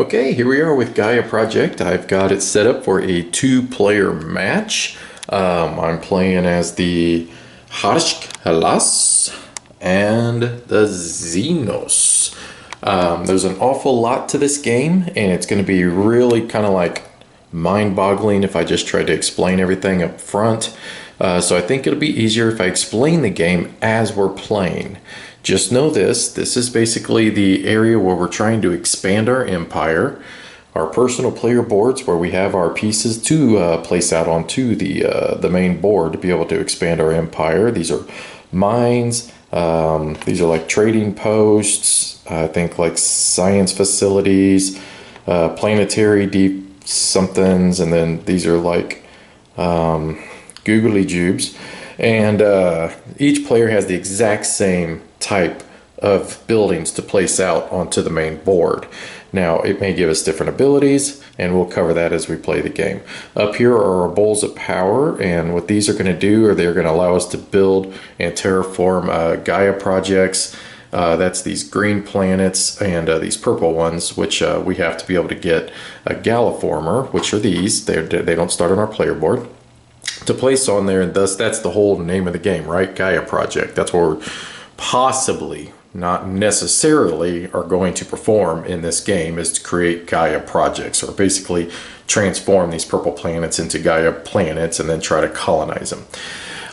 Okay, here we are with Gaia project. I've got it set up for a two-player match. I'm playing as the Halas and the Xenos. There's an awful lot to this game, and it's going to be really kind of like mind-boggling if I just try to explain everything up front. So I think it'll be easier if I explain the game as we're playing. Just know this is basically the area where we're trying to expand our empire, our personal player boards where we have our pieces to place out onto the main board to be able to expand our empire. These are mines, these are like trading posts, I think like science facilities, planetary deep somethings, and then these are like googly jubes. And each player has the exact same type of buildings to place out onto the main board. Now, it may give us different abilities, and we'll cover that as we play the game. Up here are our bowls of power, and what these are going to do are they're going to allow us to build and terraform Gaia projects. That's these green planets and these purple ones, which we have to be able to get a Galliformer, which are these. They don't start on our player board, to place on there, and thus that's the whole name of the game, right? Gaia project. That's where we're possibly, not necessarily, are going to perform in this game, is to create Gaia projects, or basically transform these purple planets into Gaia planets and then try to colonize them.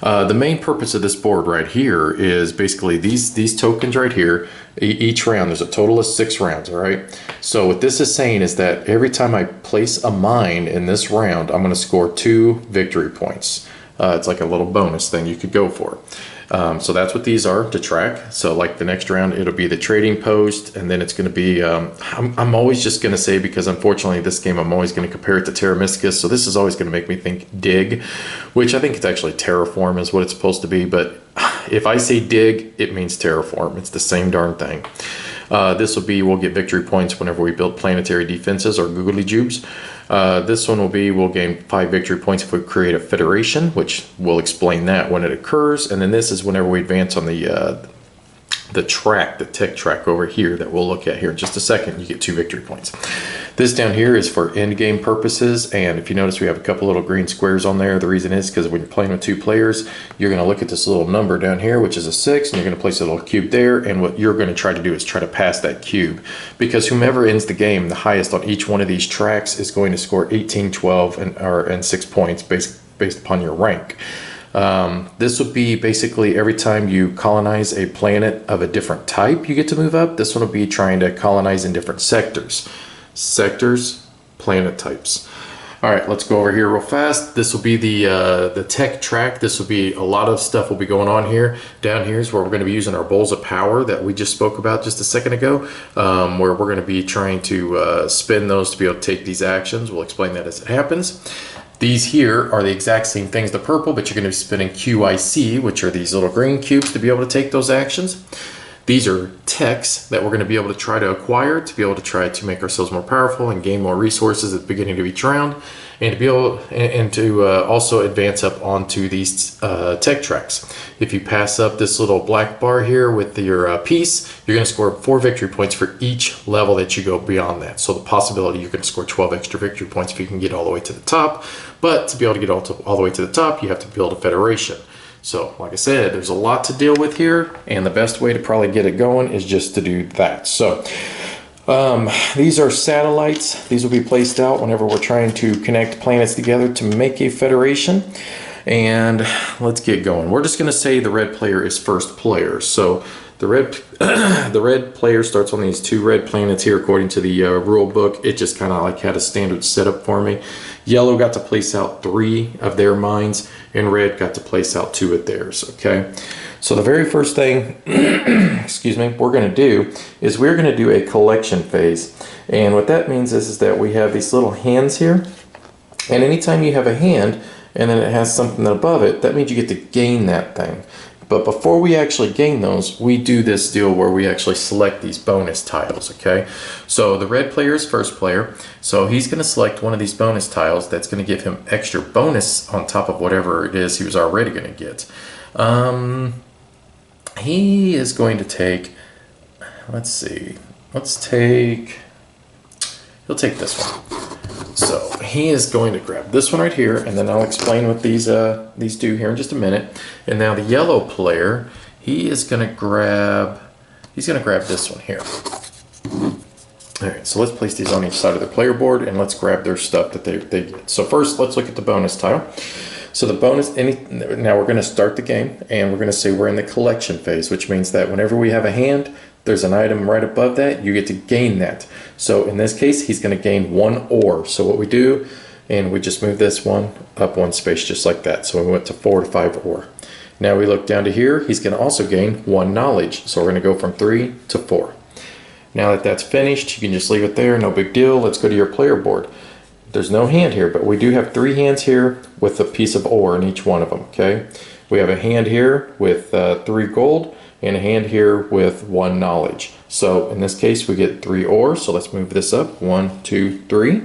The main purpose of this board right here is basically these tokens right here. Each round, there's a total of 6 rounds, all right? So what this is saying is that every time I place a mine in this round, I'm going to score 2 victory points. It's like a little bonus thing you could go for. So that's what these are to track. So like the next round, it'll be the trading post, and then it's going to be, I'm always just going to say, because unfortunately this game, I'm always going to compare it to Terramiscus. So this is always going to make me think dig, which I think it's actually terraform is what it's supposed to be. But if I say dig, it means terraform. It's the same darn thing. This will be, we'll get victory points whenever we build planetary defenses or googly jubes. This one will be, we'll gain 5 victory points if we create a federation, which we'll explain that when it occurs. And then this is whenever we advance on the track, the tech track over here that we'll look at here in just a second. You get 2 victory points. This down here is for end game purposes, and if you notice, we have a couple little green squares on there. The reason is because when you're playing with 2 players, you're going to look at this little number down here, which is a 6, and you're going to place a little cube there, and what you're going to try to do is try to pass that cube, because whomever ends the game the highest on each one of these tracks is going to score 18, 12, and 6 points based upon your rank. This would be basically every time you colonize a planet of a different type, you get to move up. This one will be trying to colonize in different sectors. Sectors, planet types. All right, let's go over here real fast. This will be the tech track. This will be a lot of stuff will be going on here. Down here is where we're going to be using our bowls of power that we just spoke about just a second ago, where we're going to be trying to spin those to be able to take these actions. We'll explain that as it happens. These here are the exact same things, the purple, but you're going to be spinning QIC, which are these little green cubes to be able to take those actions. These are techs that we're going to be able to try to acquire to be able to try to make ourselves more powerful and gain more resources at the beginning of each round, and to be able to also advance up onto these tech tracks. If you pass up this little black bar here with your piece, you're going to score 4 victory points for each level that you go beyond that. So the possibility you're going to score 12 extra victory points if you can get all the way to the top. But to be able to get all the way to the top, you have to build a federation. So, like I said, there's a lot to deal with here, and the best way to probably get it going is just to do that. So, these are satellites. These will be placed out whenever we're trying to connect planets together to make a federation. And let's get going. We're just going to say the red player is first player. So, the red player starts on these 2 red planets here according to the rule book. It just kind of like had a standard setup for me. Yellow got to place out 3 of their mines, and red got to place out 2 of theirs, okay? So the very first thing, excuse me, we're going to do is we're going to do a collection phase. And what that means is that we have these little hands here, and anytime you have a hand and then it has something above it, that means you get to gain that thing. But before we actually gain those, we do this deal where we actually select these bonus tiles, okay? So the red player is first player, so he's going to select one of these bonus tiles that's going to give him extra bonus on top of whatever it is he was already going to get. He is going to take, let's see, let's take he'll take this one. So he is going to grab this one right here, and then I'll explain what these do here in just a minute. And now the yellow player, he's gonna grab this one here. All right, so let's place these on each side of the player board, and let's grab their stuff that they get. So first, let's look at the bonus tile. So the bonus, now we're going to start the game, and we're going to say we're in the collection phase, which means that whenever we have a hand, there's an item right above that, you get to gain that. So in this case, he's going to gain 1 ore. So what we do, and we just move this one up 1 space just like that. So we went to 4 to 5 ore. Now we look down to here, he's going to also gain 1 knowledge. So we're going to go from 3 to 4. Now that that's finished, you can just leave it there, no big deal. Let's go to your player board. There's no hand here, but we do have 3 hands here with a piece of ore in each one of them, okay? We have a hand here with 3 gold and a hand here with 1 knowledge. So in this case, we get 3 ore, so let's move this up. 1, 2, 3.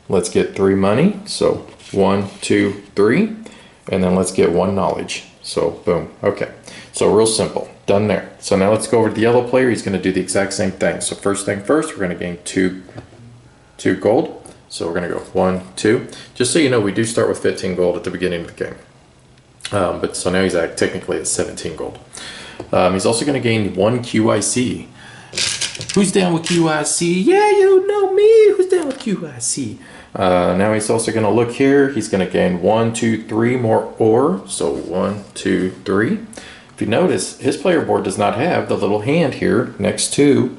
Let's get 3 money, so 1, 2, 3. And then let's get 1 knowledge. So boom, okay. So real simple, done there. So now let's go over to the yellow player. He's gonna do the exact same thing. So first thing first, we're gonna gain 2 gold. So we're going to go 1, 2. Just so you know, we do start with 15 gold at the beginning of the game. But so now he's technically at 17 gold. He's also going to gain 1 QIC. Who's down with QIC? Yeah, you know me. Who's down with QIC? Now he's also going to look here. He's going to gain 1, 2, 3 more ore. So 1, 2, 3. If you notice, his player board does not have the little hand here next to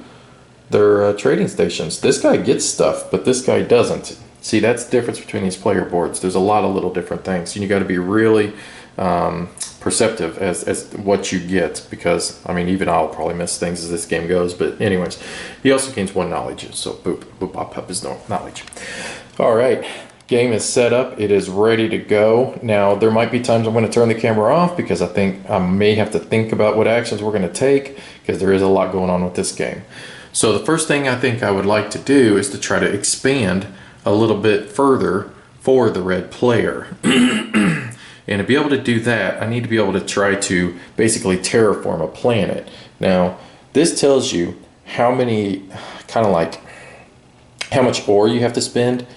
their trading stations. This guy gets stuff, but this guy doesn't. See, that's the difference between these player boards. There's a lot of little different things, and you got to be really perceptive as what you get, because I mean, even I'll probably miss things as this game goes. But anyways, he also gains 1 knowledge, so boop boop pop up his knowledge. All right, game is set up. It is ready to go. Now there might be times I'm going to turn the camera off because I think I may have to think about what actions we're going to take, because there is a lot going on with this game. So the first thing I think I would like to do is to try to expand a little bit further for the red player. And to be able to do that, I need to be able to try to basically terraform a planet. Now, this tells you how many, kind of like, how much ore you have to spend.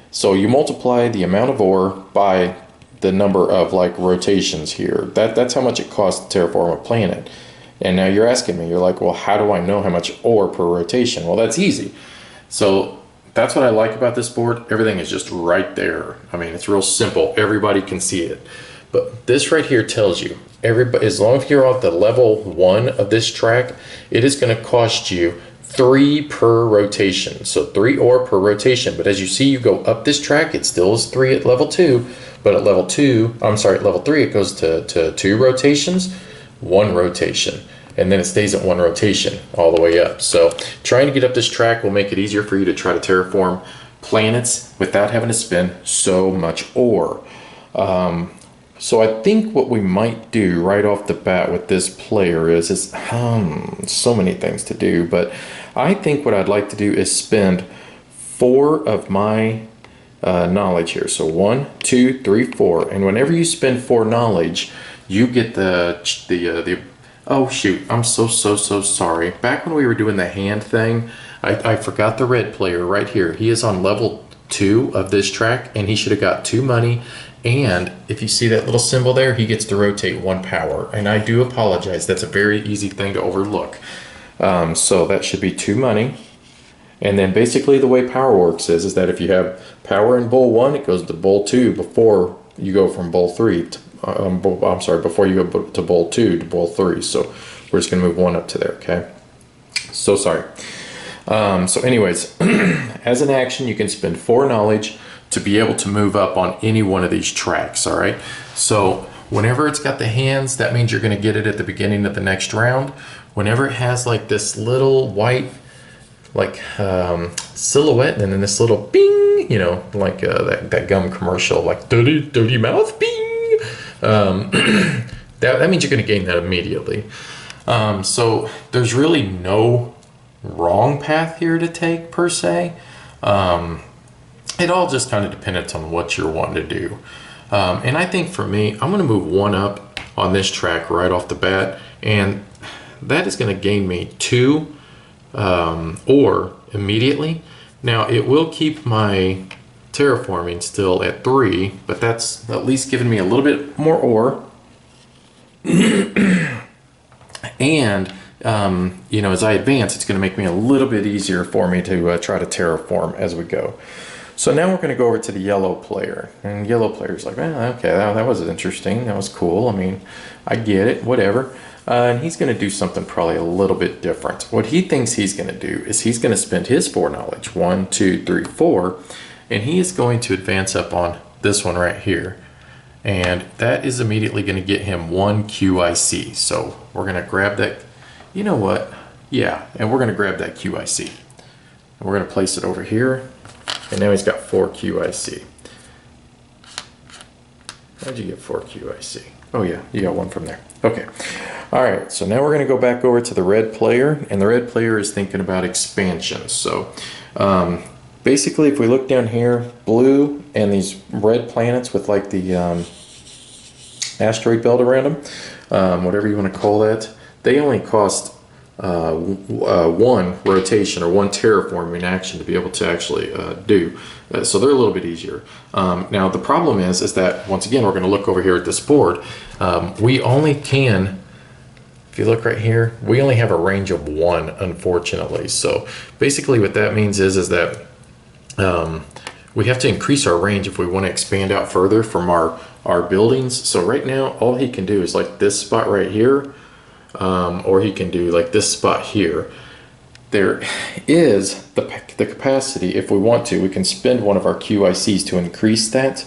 So you multiply the amount of ore by the number of like rotations here. That's how much it costs to terraform a planet. And now you're asking me, you're like, well, how do I know how much ore per rotation? Well, that's easy. So that's what I like about this board. Everything is just right there. I mean, it's real simple. Everybody can see it. But this right here tells you, everybody, as long as you're at the level 1 of this track, it is going to cost you 3 per rotation. So 3 ore per rotation. But as you see, you go up this track, it still is 3 at level 2. But at level 3, it goes to 2 rotations, 1 rotation. And then it stays at 1 rotation all the way up. So trying to get up this track will make it easier for you to try to terraform planets without having to spend so much ore. So I think what we might do right off the bat with this player is so many things to do, but I think what I'd like to do is spend 4 of my knowledge here. So 1, 2, 3, 4. And whenever you spend 4 knowledge, you get the oh shoot, I'm so sorry. Back when we were doing the hand thing, I forgot the red player right here. He is on level 2 of this track, and he should have got 2 money. And if you see that little symbol there, he gets to rotate 1 power. And I do apologize, that's a very easy thing to overlook. So that should be 2 money. And then basically the way power works is that if you have power in bowl 1, it goes to bowl 2 before you go from bowl 3 to before you go to bowl 2 to bowl 3. So we're just gonna move 1 up to there, okay? So sorry. So anyways, as an action, you can spend 4 knowledge to be able to move up on any one of these tracks, all right? So whenever it's got the hands, that means you're gonna get it at the beginning of the next round. Whenever it has like this little white, like silhouette, and then this little bing, you know, like that gum commercial, like dirty mouth, bing. That means you're going to gain that immediately. So there's really no wrong path here to take per se. It all just kind of depends on what you're wanting to do. And I think for me, I'm going to move 1 up on this track right off the bat, and that is going to gain me 2 ore immediately. Now it will keep my terraforming still at 3, but that's at least giving me a little bit more ore. And you know, as I advance, it's going to make me a little bit easier for me to try to terraform as we go. So now we're going to go over to the yellow player, and yellow player's like, okay, that was interesting, that was cool. I mean, I get it, whatever. And he's going to do something probably a little bit different. What he thinks he's going to do is he's going to spend his foreknowledge, 1, 2, 3, 4, and he is going to advance up on this one right here. And that is immediately going to get him 1 QIC. So we're going to grab that. You know what? Yeah, and we're going to grab that QIC. And we're going to place it over here. And now he's got 4 QIC. How'd you get 4 QIC? Oh yeah, you got 1 from there. Okay. All right, so now we're going to go back over to the red player. And the red player is thinking about expansion. So basically, if we look down here, blue and these red planets with like the asteroid belt around them, whatever you want to call that, they only cost 1 rotation or 1 terraforming action to be able to actually do. So they're a little bit easier. Now the problem is that, once again, we're going to look over here at this board. We only can, if you look right here, we only have a range of 1, unfortunately. So basically what that means is that we have to increase our range if we want to expand out further from our buildings. So right now, all he can do is like this spot right here, or he can do like this spot here. There is the capacity, if we want to, we can spend one of our QICs to increase that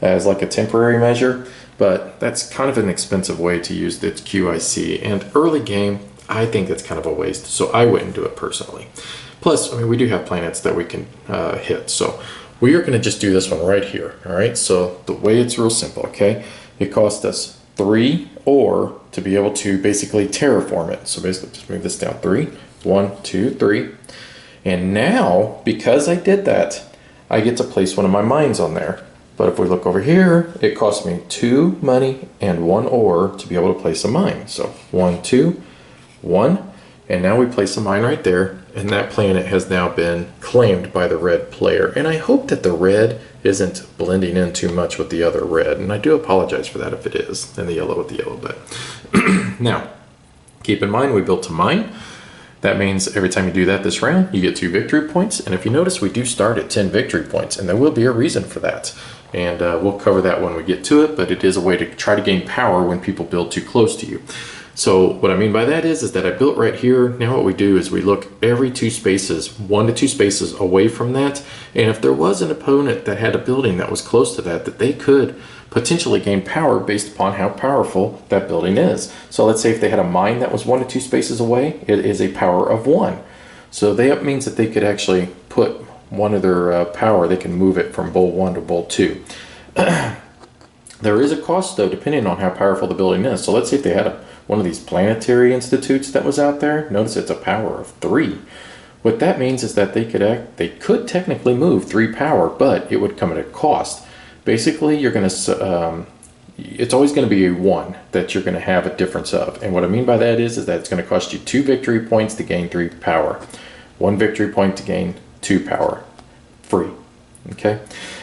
as like a temporary measure, but that's kind of an expensive way to use the QIC. And early game, I think that's kind of a waste, so I wouldn't do it personally. Plus, I mean, we do have planets that we can hit, so we are going to just do this one right here. All right, so the way it's real simple, okay? It cost us 3 ore to be able to basically terraform it. So basically, just move this down 3, 1, 2, 3. And now, because I did that, I get to place one of my mines on there. But if we look over here, it cost me 2 money and 1 ore to be able to place a mine. So 1, 2, 1. And now we place a mine right there, and that planet has now been claimed by the red player. And I hope that the red isn't blending in too much with the other red, and I do apologize for that if it is, and the yellow with the yellow. But now, keep in mind, we built a mine. That means every time you do that this round, you get 2 victory points. And if you notice, we do start at 10 victory points, and there will be a reason for that. And we'll cover that when we get to it, but it is a way to try to gain power when people build too close to you. So what I mean by that is that I built right here. Now what we do is we look every 2 spaces, 1 to 2 spaces away from that. And if there was an opponent that had a building that was close to that they could potentially gain power based upon how powerful that building is. So let's say if they had a mine that was 1 to 2 spaces away, it is a power of 1. So that means that they could actually put one of their power, they can move it from bowl 1 to bowl 2. There is a cost though, depending on how powerful the building is. So let's say if they had one of these planetary institutes that was out there, notice it's a power of 3. What that means is that they could technically move 3 power, but it would come at a cost. Basically, you're going to, it's always going to be a 1 that you're going to have a difference of. And what I mean by that is that it's going to cost you 2 victory points to gain 3 power, 1 victory point to gain 2 power, free. Okay,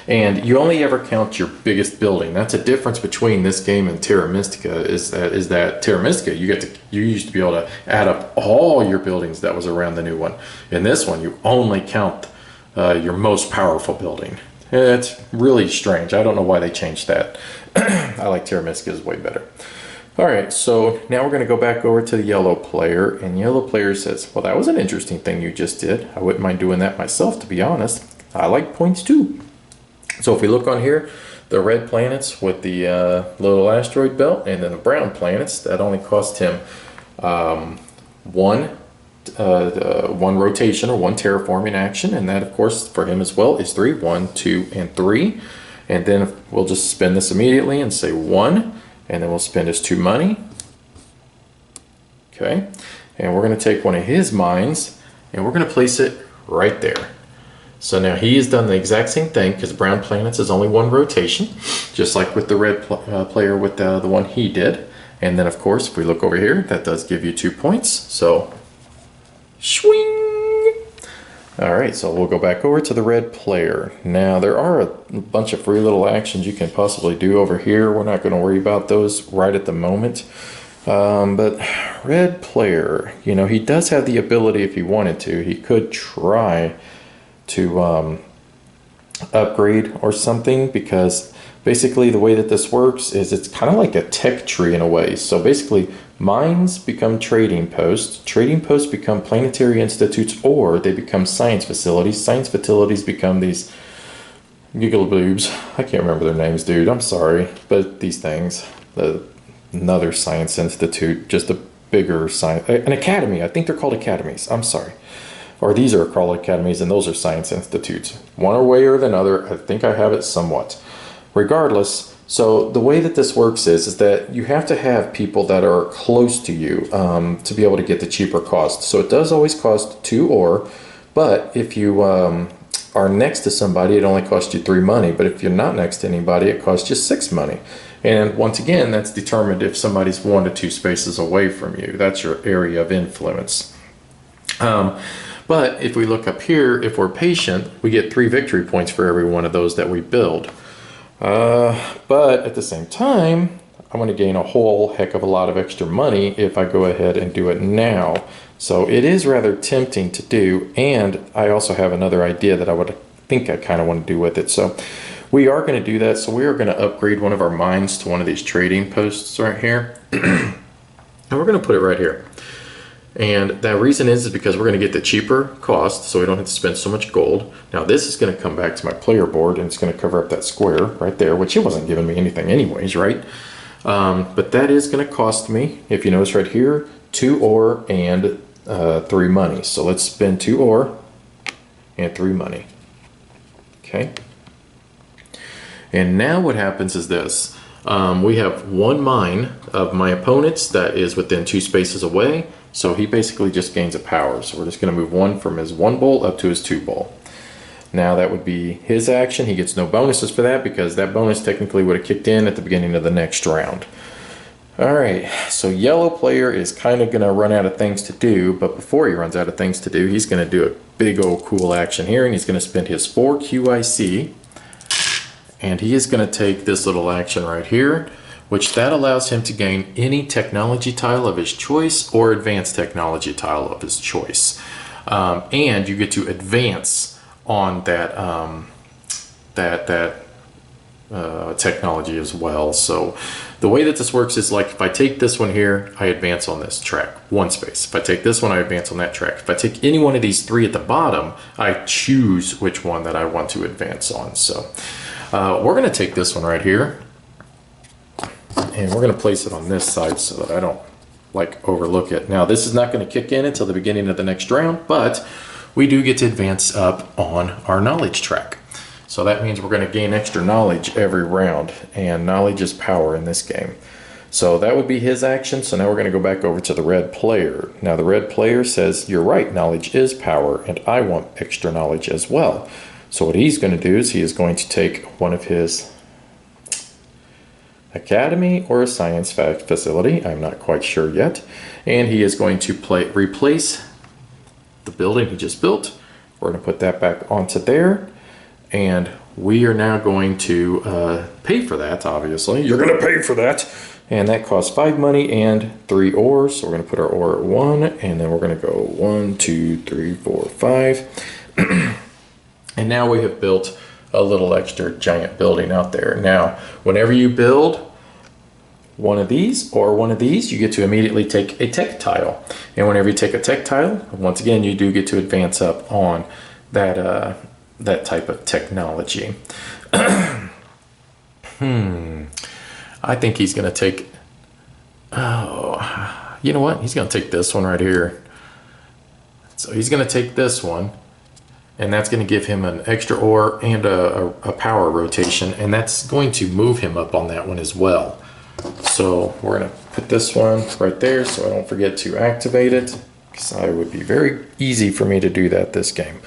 and you only ever count your biggest building. That's a difference between this game and Terra Mystica. Is that Terra Mystica, you used to be able to add up all your buildings that was around the new one. In this one, you only count your most powerful building. It's really strange. I don't know why they changed that. I like Terra Mystica's way better. All right, so now we're going to go back over to the yellow player, and yellow player says, well, that was an interesting thing you just did. I wouldn't mind doing that myself, to be honest. I like points too. So if we look on here, the red planets with the little asteroid belt, and then the brown planets, that only cost him 1 rotation or 1 terraforming action, and that of course for him as well is 3, 1, 2, and 3. And then we'll just spend this immediately and say 1, and then we'll spend his 2 money. Okay, and we're going to take one of his mines and we're going to place it right there. So now he has done the exact same thing, because brown planets is only 1 rotation, just like with the red player with the one he did. And then of course, if we look over here, that does give you 2 points. So, swing! All right, so we'll go back over to the red player. Now, there are a bunch of free little actions you can possibly do over here. We're not going to worry about those right at the moment. But red player, you know, he does have the ability, if he wanted to, he could try to upgrade or something, because basically the way that this works is it's kind of like a tech tree in a way. So basically, mines become trading posts become planetary institutes, or they become science facilities become these giggleboobs. I can't remember their names, dude, I'm sorry, but these things, another science institute, just a bigger science, an academy, I think they're called academies, I'm sorry. Or these are called academies and those are science institutes. One way or another, I think I have it somewhat. Regardless, so the way that this works is that you have to have people that are close to you to be able to get the cheaper cost. So it does always cost 2 ore, but if you are next to somebody, it only costs you 3 money. But if you're not next to anybody, it costs you 6 money. And once again, that's determined if somebody's 1 to 2 spaces away from you. That's your area of influence. But if we look up here, if we're patient, we get 3 victory points for every one of those that we build. But at the same time, I'm going to gain a whole heck of a lot of extra money if I go ahead and do it now. So it is rather tempting to do, and I also have another idea that I kind of want to do with it. So we are going to do that. So we are going to upgrade one of our mines to one of these trading posts right here. And we're going to put it right here. And that reason is because we're going to get the cheaper cost, so we don't have to spend so much gold. Now this is going to come back to my player board, and it's going to cover up that square right there, which it wasn't giving me anything anyways, right? But that is going to cost me, if you notice right here, 2 ore and 3 money. So let's spend 2 ore and 3 money. Okay. And now what happens is this. We have 1 mine of my opponent's that is within 2 spaces away. So he basically just gains a power. So we're just going to move 1 from his 1 bowl up to his 2 bowl. Now that would be his action. He gets no bonuses for that because that bonus technically would have kicked in at the beginning of the next round. Alright, so yellow player is kind of going to run out of things to do, but before he runs out of things to do, he's going to do a big old cool action here, and he's going to spend his 4 QIC, and he is going to take this little action right here, which that allows him to gain any technology tile of his choice or advanced technology tile of his choice. And you get to advance on that technology as well. So the way that this works is like if I take this one here, I advance on this track, 1 space. If I take this one, I advance on that track. If I take any one of these 3 at the bottom, I choose which one that I want to advance on. So we're going to take this one right here, and we're going to place it on this side so that I don't overlook it. Now this is not going to kick in until the beginning of the next round, but we do get to advance up on our knowledge track. So that means we're going to gain extra knowledge every round, and knowledge is power in this game. So that would be his action. So now we're going to go back over to the red player. Now the red player says, you're right, knowledge is power, and I want extra knowledge as well. So what he's going to do is he is going to take one of his academy or a science facility, I'm not quite sure yet, and he is going to replace the building he just built. We're going to put that back onto there, and we are now going to pay for that. Obviously you're going to pay for that, and that costs 5 money and 3 ores. So we're going to put our ore at 1, and then we're going to go 1 2 3 4 5 and now we have built a little extra giant building out there. Now, whenever you build one of these or one of these, you get to immediately take a tech tile. And whenever you take a tech tile, once again, you do get to advance up on that that type of technology. I think he's going to take, you know what? He's going to take this one right here. So he's going to take this one, and that's going to give him an extra ore and a power rotation, and that's going to move him up on that one as well. So we're going to put this one right there so I don't forget to activate it, because it would be very easy for me to do that this game.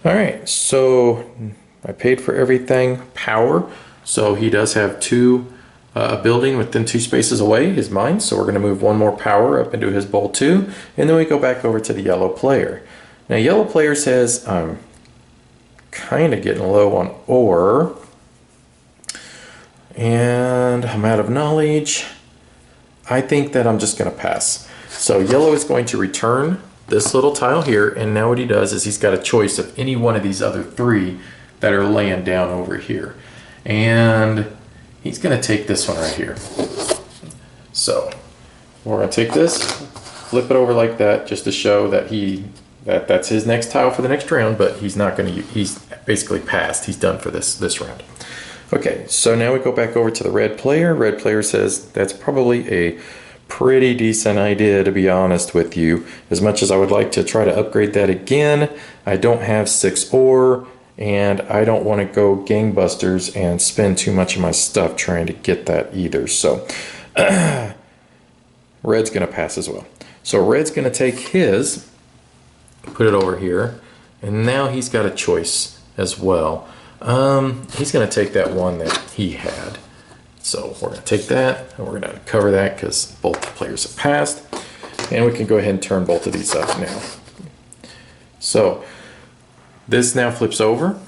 All right, so I paid for everything. Power, so he does have a building within 2 spaces away, his mine, so we're going to move 1 more power up into his bowl too, and then we go back over to the yellow player. Now yellow player says, I'm kind of getting low on ore. And I'm out of knowledge. I think that I'm just going to pass. So yellow is going to return this little tile here. And now what he does is he's got a choice of any one of these other 3 that are laying down over here. And he's going to take this one right here. So we're going to take this, flip it over like that just to show that that's his next tile for the next round, but he's not going to, he's basically passed. He's done for this round. Okay, so now we go back over to the red player. Red player says that's probably a pretty decent idea, to be honest with you. As much as I would like to try to upgrade that again, I don't have 6 ore, and I don't want to go gangbusters and spend too much of my stuff trying to get that either. So red's going to pass as well. So red's going to take his, put it over here, and now he's got a choice as well. He's going to take that one that he had. So we're going to take that, and we're going to cover that because both players have passed. And we can go ahead and turn both of these up now. So this now flips over.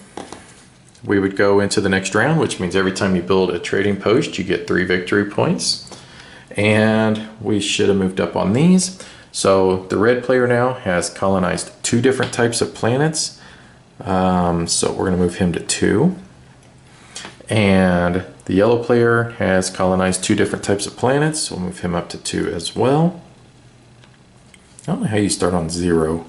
We would go into the next round, which means every time you build a trading post, you get 3 victory points. And we should have moved up on these. So the red player now has colonized 2 different types of planets. So we're going to move him to 2. And the yellow player has colonized 2 different types of planets. So we'll move him up to 2 as well. I don't know how you start on 0.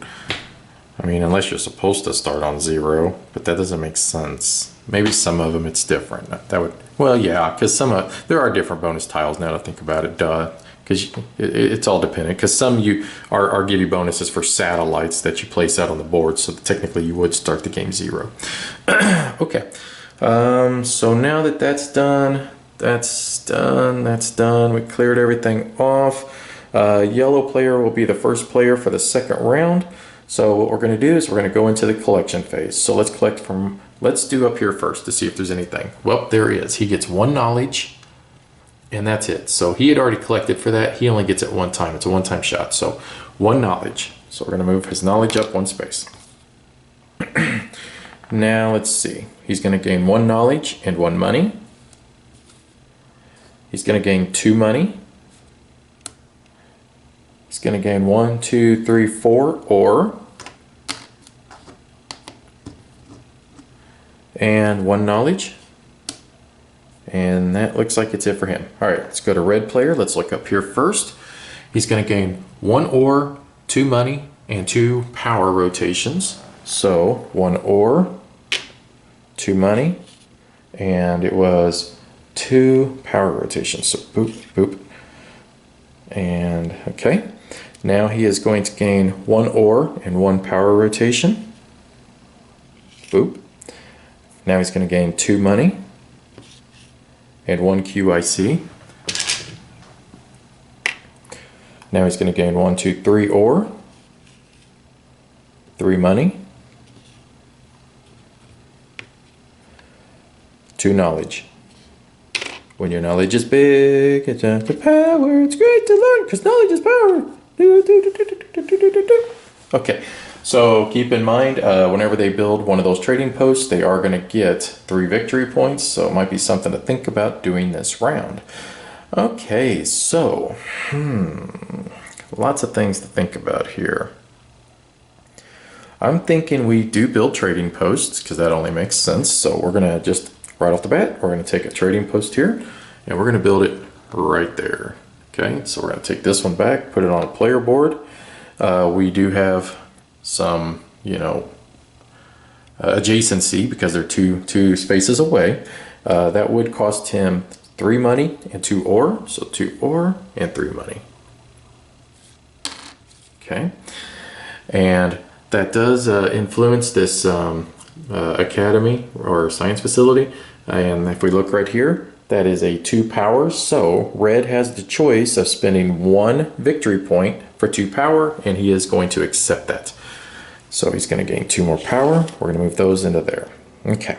I mean, unless you're supposed to start on 0, but that doesn't make sense. Maybe some of them it's different. That would, well, yeah, because there are different bonus tiles now to think about it. Duh. Because it's all dependent. Because some are give you bonuses for satellites that you place out on the board. So technically you would start the game 0. Okay. So now that that's done, we cleared everything off. Yellow player will be the first player for the second round. So what we're going to do is we're going to go into the collection phase. So let's do up here first to see if there's anything. Well, there is. He gets 1 knowledge. And that's it. So he had already collected for that. He only gets it 1 time. It's a 1-time shot. So 1 knowledge. So we're going to move his knowledge up 1 space. Now let's see. He's going to gain 1 knowledge and 1 money. He's going to gain 2 money. He's going to gain 1, 2, 3, 4 ore. And 1 knowledge. And that looks like it's it for him. All right, let's go to red player. Let's look up here first. He's going to gain 1 ore, 2 money, and 2 power rotations. So 1 ore, 2 money, and it was 2 power rotations. So boop, boop. And okay, now he is going to gain 1 ore and 1 power rotation. Boop. Now he's going to gain 2 money and 1 QIC. Now he's going to gain 1, 2, 3 ore, 3 money, 2 knowledge. When your knowledge is big, it's after power. It's great to learn because knowledge is power. Okay, so keep in mind, whenever they build one of those trading posts, they are going to get 3 victory points. So it might be something to think about doing this round. Okay, so lots of things to think about here. I'm thinking we do build trading posts because that only makes sense. So we're going to just right off the bat, we're going to take a trading post here and we're going to build it right there. Okay, so we're going to take this one back, put it on a player board. We do have some, adjacency because they're two spaces away. That would cost him 3 money and 2 ore. So 2 ore and 3 money. Okay, and that does influence this academy or science facility. And if we look right here, that is a 2 power. So red has the choice of spending 1 victory point for 2 power, and he is going to accept that. So he's going to gain 2 more power. We're going to move those into there. Okay.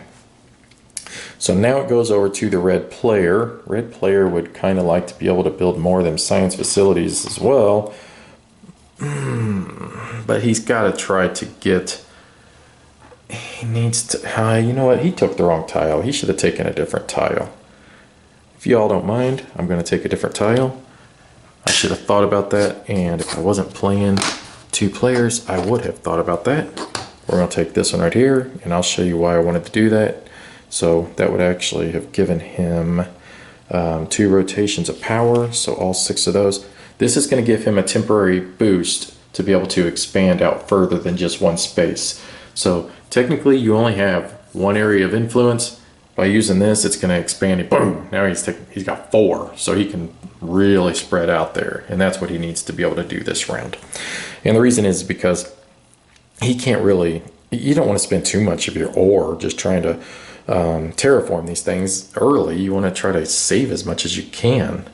So now it goes over to the red player. Red player would kind of like to be able to build more of them science facilities as well. But he's got to try to get... He needs to... you know what? He took the wrong tile. He should have taken a different tile. If y'all don't mind, I'm going to take a different tile. I should have thought about that, and if I wasn't playing 2 players, I would have thought about that. We're going to take this one right here, and I'll show you why I wanted to do that. So that would actually have given him 2 rotations of power, so all 6 of those. This is going to give him a temporary boost to be able to expand out further than just one space. So technically you only have 1 area of influence. By using this, it's going to expand it. Boom! Now he's got 4, so he can really spread out there, and that's what he needs to be able to do this round. And the reason is because he can't really... You don't want to spend too much of your ore just trying to terraform these things early. You want to try to save as much as you can.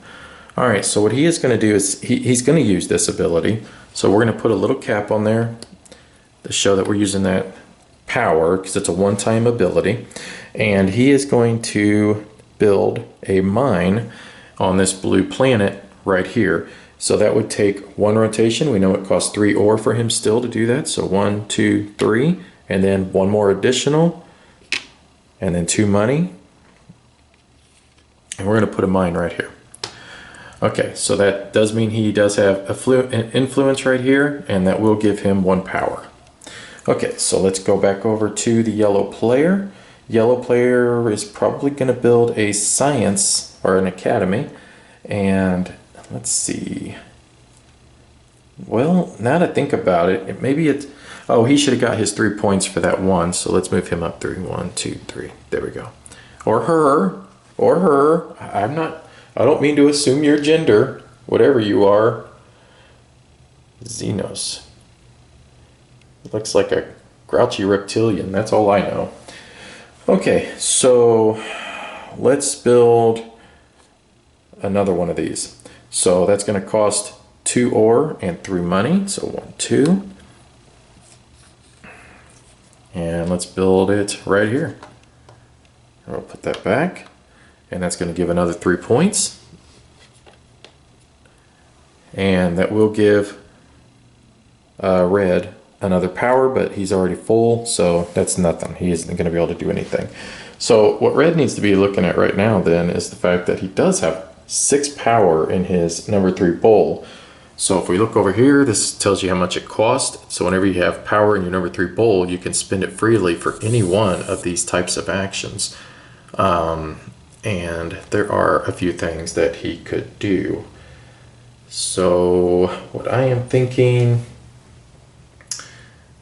All right, so what he is going to do is he's going to use this ability. So we're going to put a little cap on there to show that we're using that power, because it's a one-time ability. And he is going to build a mine on this blue planet right here. So that would take 1 rotation. We know it costs 3 ore for him still to do that. So 1, 2, 3, and then 1 more additional, and then 2 money. And we're going to put a mine right here. Okay, so that does mean he does have an influence right here, and that will give him 1 power. Okay, so let's go back over to the yellow player. Yellow player is probably going to build a science or an academy. And let's see. Well, now that I think about it, maybe it's... Oh, he should have got his 3 points for that one. So let's move him up 3. 1, 2, 3. There we go. Or her. Or her. I don't mean to assume your gender. Whatever you are. Xenos. Looks like a grouchy reptilian. That's all I know. Okay, so let's build another one of these. So that's going to cost 2 ore and 3 money. So 1, 2. And let's build it right here. We'll put that back. And that's going to give another 3 points. And that will give red another power, but he's already full, so that's nothing. He isn't going to be able to do anything. So what red needs to be looking at right now then is the fact that he does have 6 power in his number 3 bowl. So if we look over here, this tells you how much it costs. So whenever you have power in your number 3 bowl, you can spend it freely for any one of these types of actions. And there are a few things that he could do. So what I am thinking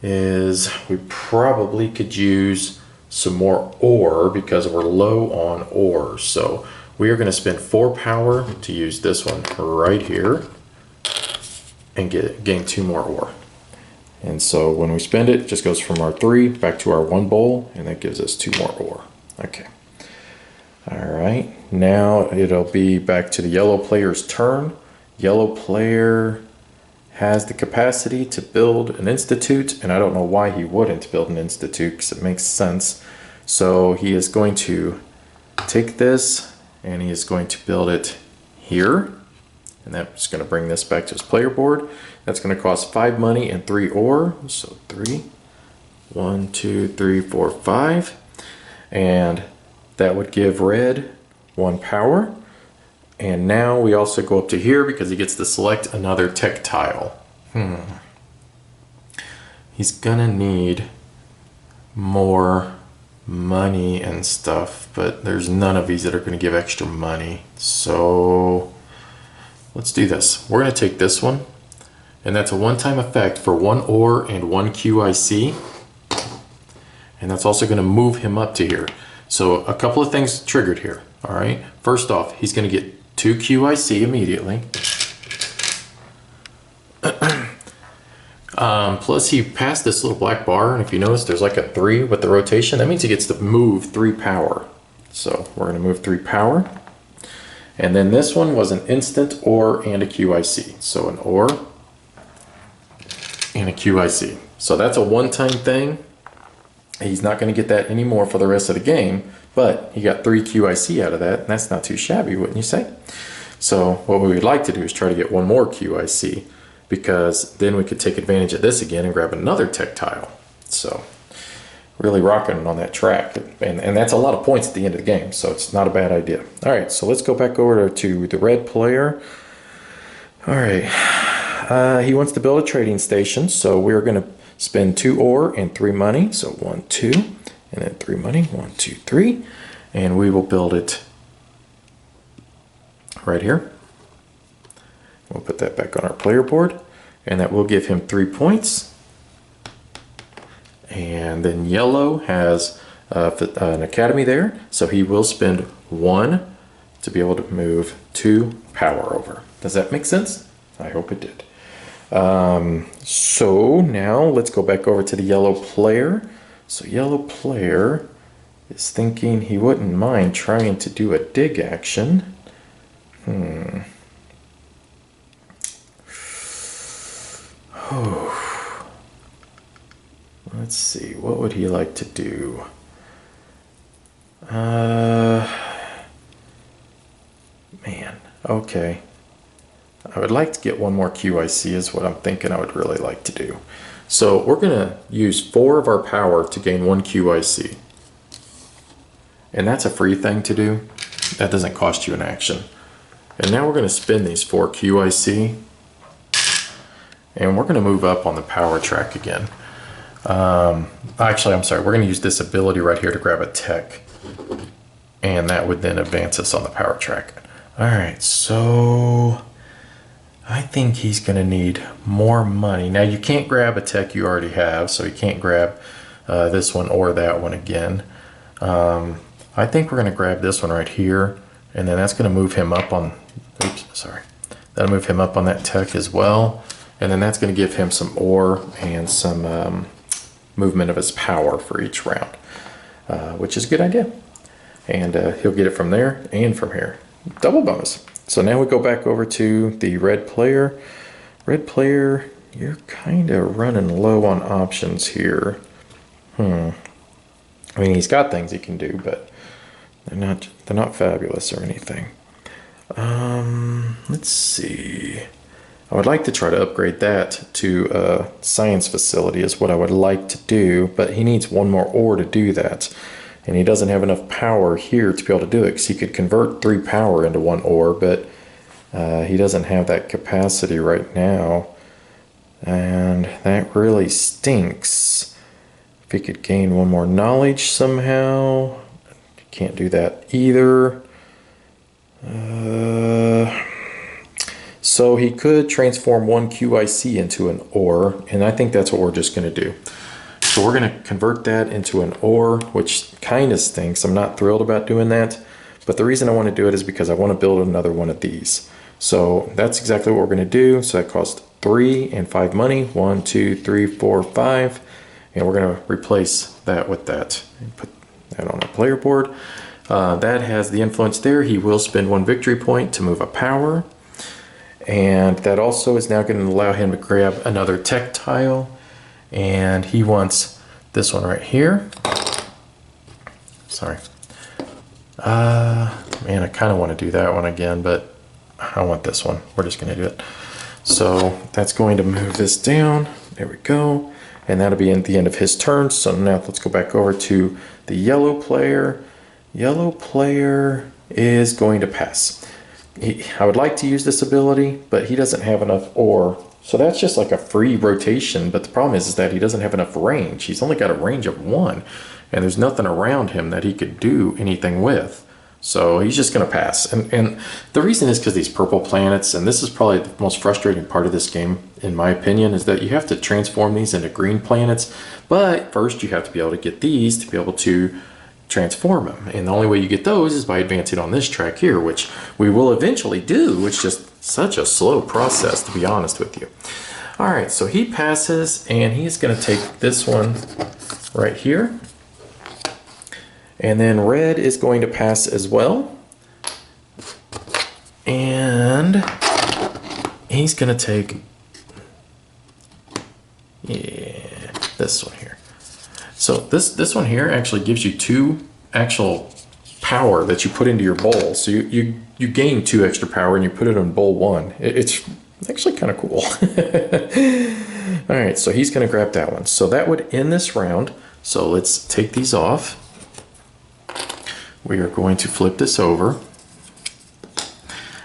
is we probably could use some more ore because we're low on ore. So we are going to spend 4 power to use this one right here and gain 2 more ore. And so when we spend it, it just goes from our 3 back to our 1 bowl, and that gives us 2 more ore. Okay. All right. Now it'll be back to the yellow player's turn. Yellow player has the capacity to build an institute, and I don't know why he wouldn't build an institute because it makes sense. So he is going to take this and he is going to build it here, and that's going to bring this back to his player board. That's going to cost 5 money and 3 ore. So 3, 1, 2, 3, 4, 5, and that would give red 1 power. And now we also go up to here because he gets to select another tech tile. He's gonna need more money and stuff, but there's none of these that are gonna give extra money. So let's do this. We're gonna take this one, and that's a one-time effect for 1 ore and 1 QIC. And that's also gonna move him up to here. So a couple of things triggered here. All right. First off, he's gonna get 2 QIC immediately. Plus he passed this little black bar, and if you notice there's like a 3 with the rotation. That means he gets to move 3 power. So we're going to move 3 power. And then this one was an instant ore and a QIC. So an ore and a QIC. So that's a one-time thing. He's not going to get that anymore for the rest of the game, but he got 3 QIC out of that, and that's not too shabby, wouldn't you say? So what we would like to do is try to get 1 more QIC. because then we could take advantage of this again and grab another tech tile. So really rocking on that track, and that's a lot of points at the end of the game, so it's not a bad idea. All right, so let's go back over to the red player. All right, he wants to build a trading station, so we're going to spend 2 ore and 3 money. So 1, 2, and then 3 money. 1, 2, 3, and we will build it right here. We'll put that back on our player board, and that will give him 3 points. And then yellow has an academy there, so he will spend 1 to be able to move 2 power over. Does that make sense? I hope it did. So now let's go back over to the yellow player. So yellow player is thinking he wouldn't mind trying to do a dig action. Let's see, what would he like to do? Man, okay. I would like to get 1 more QIC is what I'm thinking I would really like to do. So we're going to use 4 of our power to gain 1 QIC. And that's a free thing to do. That doesn't cost you an action. And now we're going to spend these 4 QIC. And we're going to move up on the power track again. Actually, I'm sorry. We're going to use this ability right here to grab a tech. And that would then advance us on the power track. All right, so I think he's going to need more money. Now, you can't grab a tech you already have, so you can't grab this one or that one again. I think we're going to grab this one right here, and then that's going to move him up on, that'll move him up on that tech as well. And then that's going to give him some ore and some movement of his power for each round, which is a good idea. And he'll get it from there and from here. Double bonus. So now we go back over to the red player. Red player, you're kind of running low on options here. I mean, he's got things he can do, but they're not fabulous or anything. Let's see. I would like to try to upgrade that to a science facility is what I would like to do, but he needs 1 more ore to do that. And he doesn't have enough power here to be able to do it, because he could convert 3 power into 1 ore, but he doesn't have that capacity right now. And that really stinks. If he could gain 1 more knowledge somehow, can't do that either. So he could transform 1 QIC into an ore, and I think that's what we're just going to do. So we're going to convert that into an ore, which kind of stinks. I'm not thrilled about doing that, but the reason I want to do it is because I want to build another one of these. So that's exactly what we're going to do. So that costs 3 and 5 money. 1, 2, 3, 4, 5. And we're going to replace that with that and put that on our player board. That has the influence there. He will spend 1 victory point to move a power. And that also is now going to allow him to grab another tech tile. And he wants this one right here. Sorry. Man, I kind of want to do that one again, but I want this one. We're just going to do it. So that's going to move this down. There we go. And that'll be at the end of his turn. So now let's go back over to the yellow player. Yellow player is going to pass. I would like to use this ability, but he doesn't have enough ore. So that's just like a free rotation, but the problem is that he doesn't have enough range. He's only got a range of 1, and there's nothing around him that he could do anything with. So he's just going to pass. And the reason is because these purple planets, and this is probably the most frustrating part of this game, in my opinion, is that you have to transform these into green planets, but first you have to be able to get these to be able to transform them. And the only way you get those is by advancing on this track here, which we will eventually do. It's just such a slow process, to be honest with you. All right, so he passes, and he's going to take this one right here. And then red is going to pass as well. And he's going to take, this one here. So this one here actually gives you 2 actual power that you put into your bowl. So you gain 2 extra power and you put it in bowl 1. It's actually kind of cool. All right, so he's going to grab that one. So that would end this round. So let's take these off. We are going to flip this over.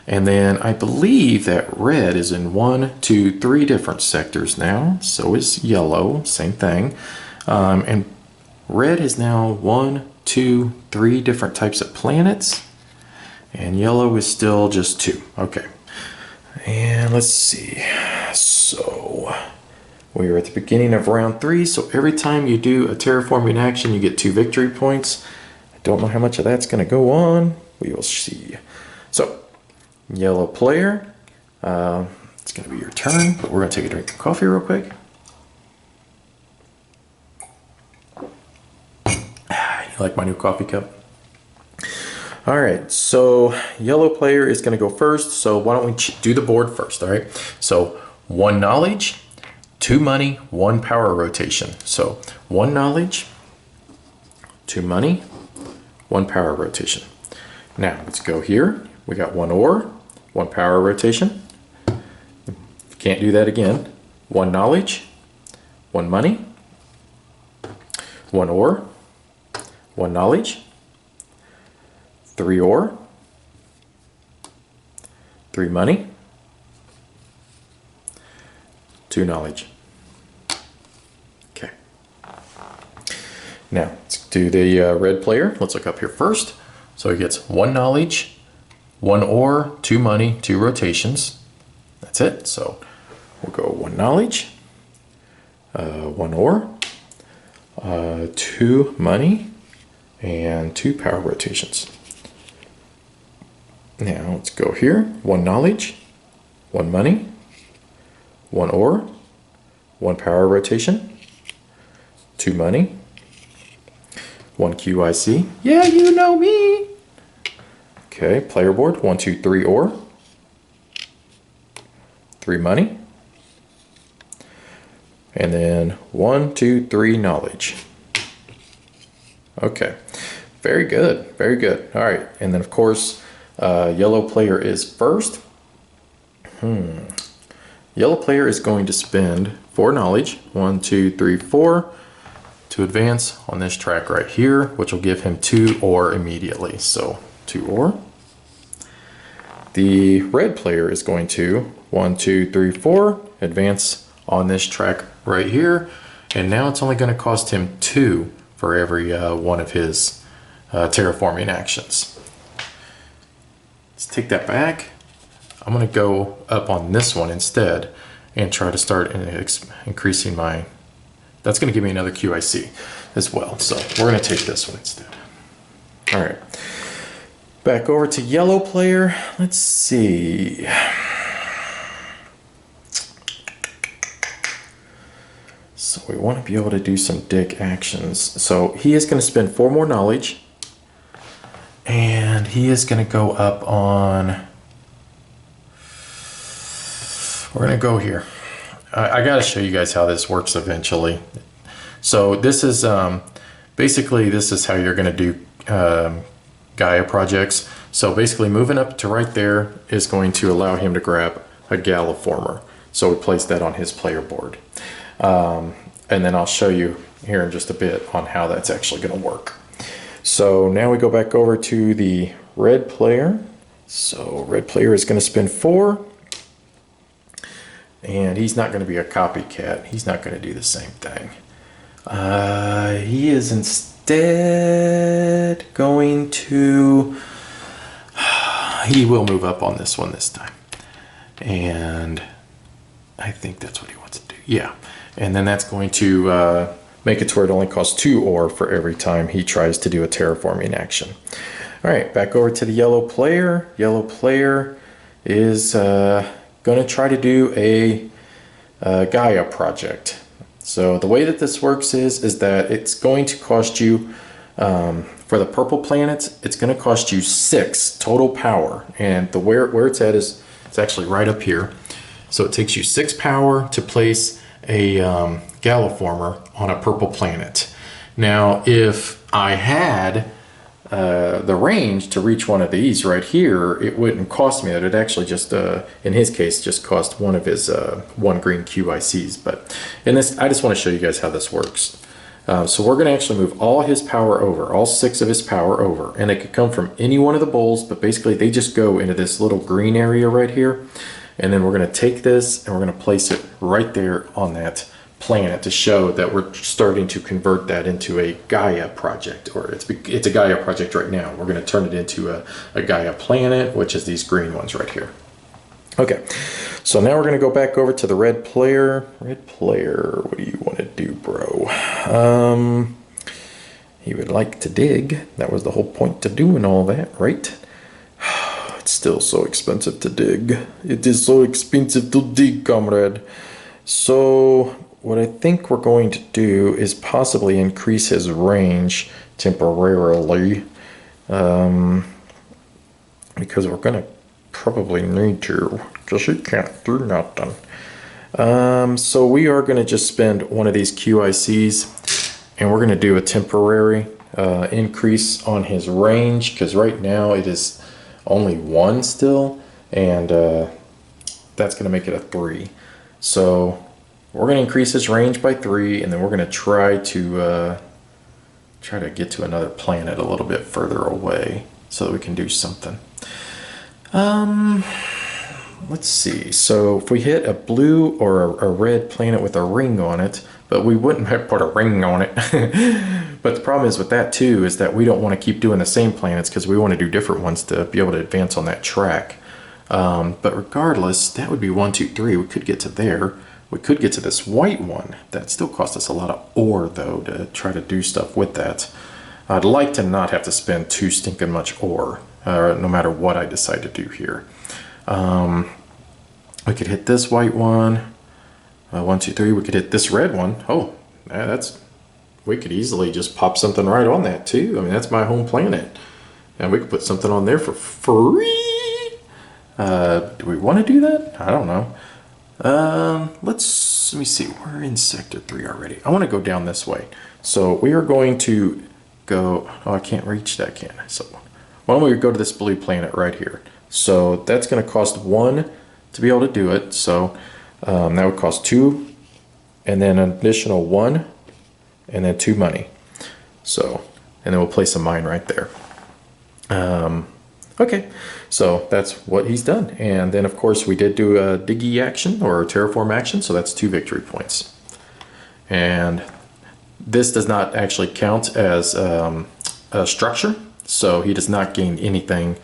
And then I believe that red is in 1, 2, 3 different sectors now. So is yellow, same thing. And red is now 1, 2, 3 different types of planets. And yellow is still just 2. Okay. And let's see. So we are at the beginning of round 3. So every time you do a terraforming action, you get 2 victory points. I don't know how much of that's going to go on. We will see. So yellow player, it's going to be your turn, but we're going to take a drink of coffee real quick. You like my new coffee cup? All right, so yellow player is going to go first. So why don't we do the board first, all right? So 1 knowledge, 2 money, 1 power rotation. So 1 knowledge, 2 money, 1 power rotation. Now let's go here. We got 1 ore, 1 power rotation. Can't do that again. 1 knowledge, 1 money, 1 ore, 1 knowledge, 3 ore, 3 money, 2 knowledge. Okay. Now let's do the red player. Let's look up here first. So he gets 1 knowledge, 1 ore, 2 money, 2 rotations. That's it. So we'll go 1 knowledge, 1 ore, 2 money, and 2 power rotations. Now let's go here. 1 knowledge, 1 money, 1 ore, 1 power rotation, 2 money, 1 QIC. Yeah, you know me. Okay, player board. 1, 2, 3 ore, 3 money, and then 1, 2, 3 knowledge. Okay, very good, very good. All right, and then of course, yellow player is first. Yellow player is going to spend 4 knowledge, 1, 2, 3, 4, to advance on this track right here, which will give him 2 ore immediately. So 2 ore. The red player is going to 1, 2, 3, 4 advance on this track right here, and now it's only going to cost him 2 for every one of his terraforming actions. Let's take that back. I'm going to go up on this one instead and try to start increasing my. That's going to give me another QIC as well. So we're going to take this one instead. All right. Back over to yellow player. Let's see. So we want to be able to do some dig actions. So he is going to spend 4 more knowledge. And he is going to go up on. We're going to go here. I got to show you guys how this works eventually. So this is basically this is how you're going to do Gaia projects. So basically moving up to right there is going to allow him to grab a Galliformer. So we place that on his player board. And then I'll show you here in just a bit on how that's actually going to work. So now we go back over to the red player. So red player is going to spend 4. And he's not going to be a copycat. He's not going to do the same thing. He is instead going to. He will move up on this one this time. And I think that's what he wants to do. Yeah. And then that's going to make it to where it only costs 2 ore for every time he tries to do a terraforming action. All right, back over to the yellow player. Yellow player is going to try to do a Gaia project. So the way that this works is that it's going to cost you, for the purple planets, it's going to cost you 6 total power. And the where it's at is it's actually right up here. So it takes you 6 power to place a Galliformer on a purple planet. Now, if I had the range to reach one of these right here, it wouldn't cost me that. It actually just, in his case, just cost one of his one green QICs. But in this, I just want to show you guys how this works. So we're going to actually move all his power over, all 6 of his power over. And it could come from any one of the bowls, but basically they just go into this little green area right here. And then we're going to take this and we're going to place it right there on that planet to show that we're starting to convert that into a Gaia project, or it's a Gaia project right now. We're going to turn it into a Gaia planet, which is these green ones right here. Okay, so now we're going to go back over to the red player. Red player, what do you want to do, bro? He would like to dig. That was the whole point to doing all that, right? It's still so expensive to dig. It is so expensive to dig, comrade. So what I think we're going to do is possibly increase his range temporarily, because we're going to probably need to, because he can't do nothing. So we are going to just spend one of these QICs, and we're going to do a temporary increase on his range, because right now it is only 1 still, and that's going to make it a 3. So we're going to increase his range by 3, and then we're going to try to get to another planet a little bit further away so that we can do something. Let's see. So if we hit a blue or a red planet with a ring on it, but we wouldn't have put a ring on it. But the problem is with that too, is that we don't want to keep doing the same planets because we want to do different ones to be able to advance on that track. But regardless, that would be 1, 2, 3. We could get to there. We could get to this white one. That still cost us a lot of ore though to try to do stuff with that. I'd like to not have to spend too stinking much ore, no matter what I decide to do here. We could hit this white one. 1, 2, 3. We could hit this red one. Oh, we could easily just pop something right on that too. I mean, that's my home planet, and we could put something on there for free. Do we want to do that? I don't know. Let me see. We're in sector 3 already. I want to go down this way. So we are going to go. Oh, I can't reach that, can I? So why don't we go to this blue planet right here? So that's going to cost 1 to be able to do it. So that would cost 2, and then an additional 1, and then 2 money. So, and then we'll place a mine right there. Okay, so that's what he's done. And then of course we did do a diggy action or a terraform action, so that's 2 victory points. And this does not actually count as a structure, so he does not gain anything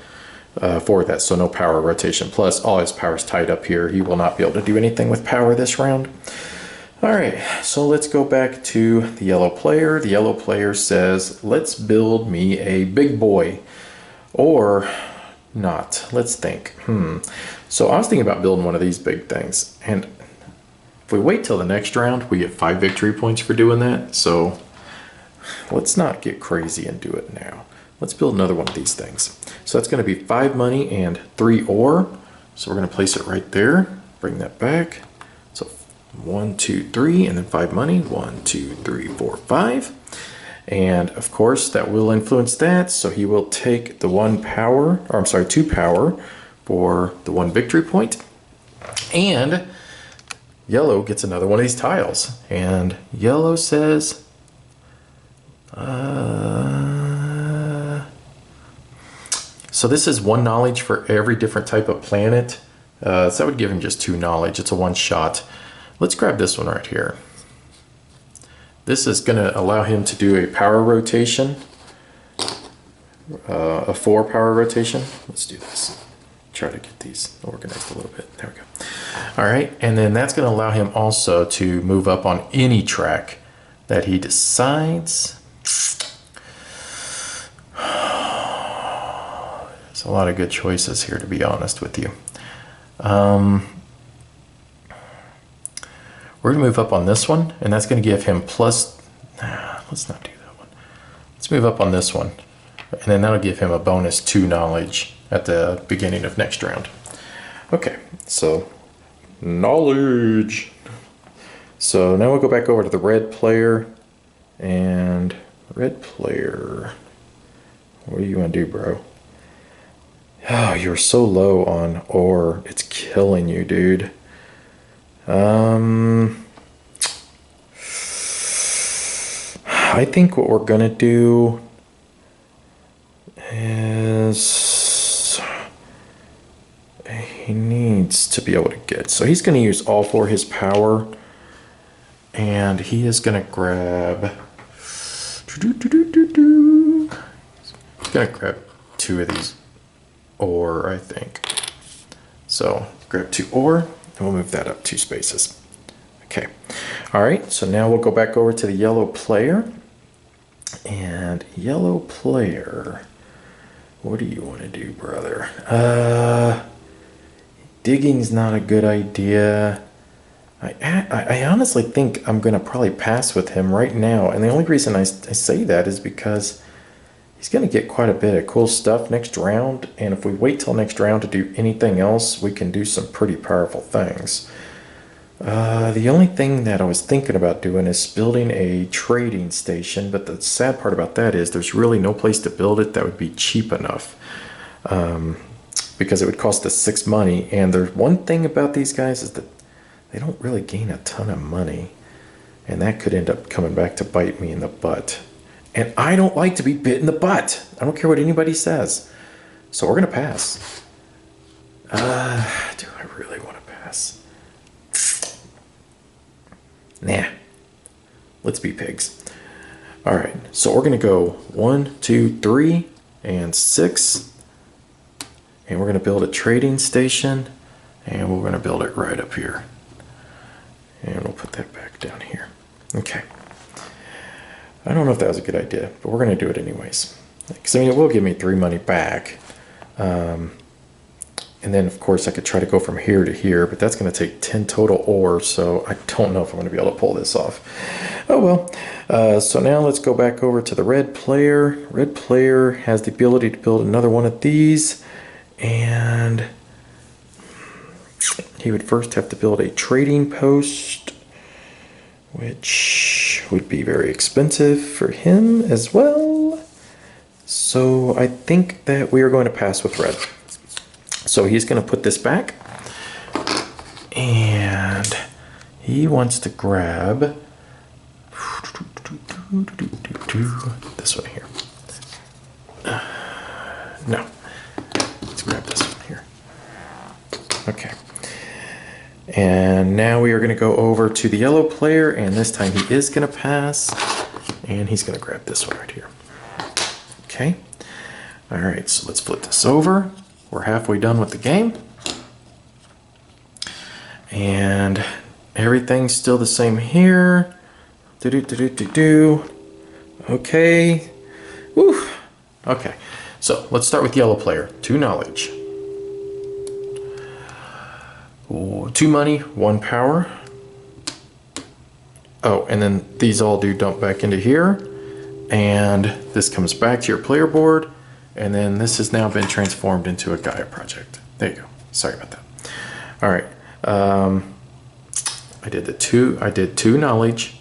for that, so no power rotation. Plus all his power is tied up here. He will not be able to do anything with power this round. All right, so let's go back to the yellow player. The yellow player says, let's build me a big boy. Or not. Let's think. So I was thinking about building one of these big things. And if we wait till the next round, we get 5 victory points for doing that. So let's not get crazy and do it now. Let's build another one of these things. So that's going to be 5 money and 3 ore. So we're going to place it right there. Bring that back. So 1, 2, 3, and then 5 money. 1, 2, 3, 4, 5. And of course that will influence that. So he will take the 1 power, or I'm sorry, 2 power for the 1 victory point. And yellow gets another one of these tiles. And yellow says, so this is 1 knowledge for every different type of planet. So that would give him just 2 knowledge. It's a 1 shot. Let's grab this one right here. This is going to allow him to do a power rotation, a 4 power rotation. Let's do this. Try to get these organized a little bit. There we go. All right, and then that's going to allow him also to move up on any track that he decides. There's a lot of good choices here, to be honest with you. We're going to move up on this one, and that's going to give him plus... let's not do that one. Let's move up on this one, and then that'll give him a bonus 2 knowledge at the beginning of next round. Okay, so knowledge. So now we'll go back over to the red player, and red player What do you want to do, bro? Oh, you're so low on ore. It's killing you, dude. I think what we're gonna do is he needs to be able to get. So he's gonna use all 4 of his power, and he is gonna grab. He's gonna grab 2 of these ore, I think. So grab 2 ore, and we'll move that up 2 spaces. Okay. All right. So now we'll go back over to the yellow player. And yellow player, what do you want to do, brother? Digging's not a good idea. I honestly think I'm going to probably pass with him right now. And the only reason I say that is because he's going to get quite a bit of cool stuff next round. And if we wait till next round to do anything else, we can do some pretty powerful things. The only thing that I was thinking about doing is building a trading station. But the sad part about that is there's really no place to build it that would be cheap enough. Because it would cost us 6 money. And there's one thing about these guys is that they don't really gain a ton of money. And that could end up coming back to bite me in the butt. And I don't like to be bit in the butt. I don't care what anybody says. So we're going to pass. Do I really want to pass? Nah. Let's be pigs. All right. So we're going to go 1, 2, 3, and 6. And we're going to build a trading station. And we're going to build it right up here. And we'll put that back down here. Okay. I don't know if that was a good idea, but we're going to do it anyways. Because, I mean, it will give me 3 money back. And then, of course, I could try to go from here to here, but that's going to take 10 total ore, so I don't know if I'm going to be able to pull this off. Oh, well. So now let's go back over to the red player. Red player has the ability to build another one of these, and he would first have to build a trading post, which would be very expensive for him as well. So I think that we are going to pass with red. So he's going to put this back, and he wants to grab this one here. No, let's grab this one here. Okay. And now we are going to go over to the yellow player, and this time he is going to pass, and he's going to grab this one right here. Okay. All right, so let's flip this over. We're halfway done with the game. And everything's still the same here. Okay. Woo. Okay, so let's start with yellow player. 2 knowledge. 2 money, 1 power. Oh, and then these all do dump back into here. And this comes back to your player board. And then this has now been transformed into a Gaia project. There you go. Sorry about that. All right. I did 2 knowledge.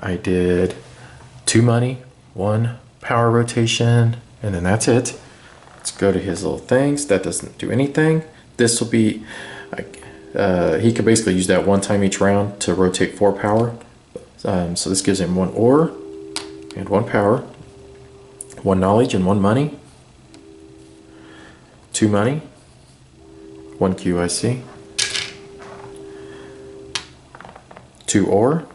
I did 2 money, 1 power rotation, and then that's it. Let's go to his little things. That doesn't do anything. This will be, he could basically use that 1 time each round to rotate 4 power. So this gives him 1 ore and 1 power. 1 knowledge and 1 money. 2 money. 1 QIC. 2 ore.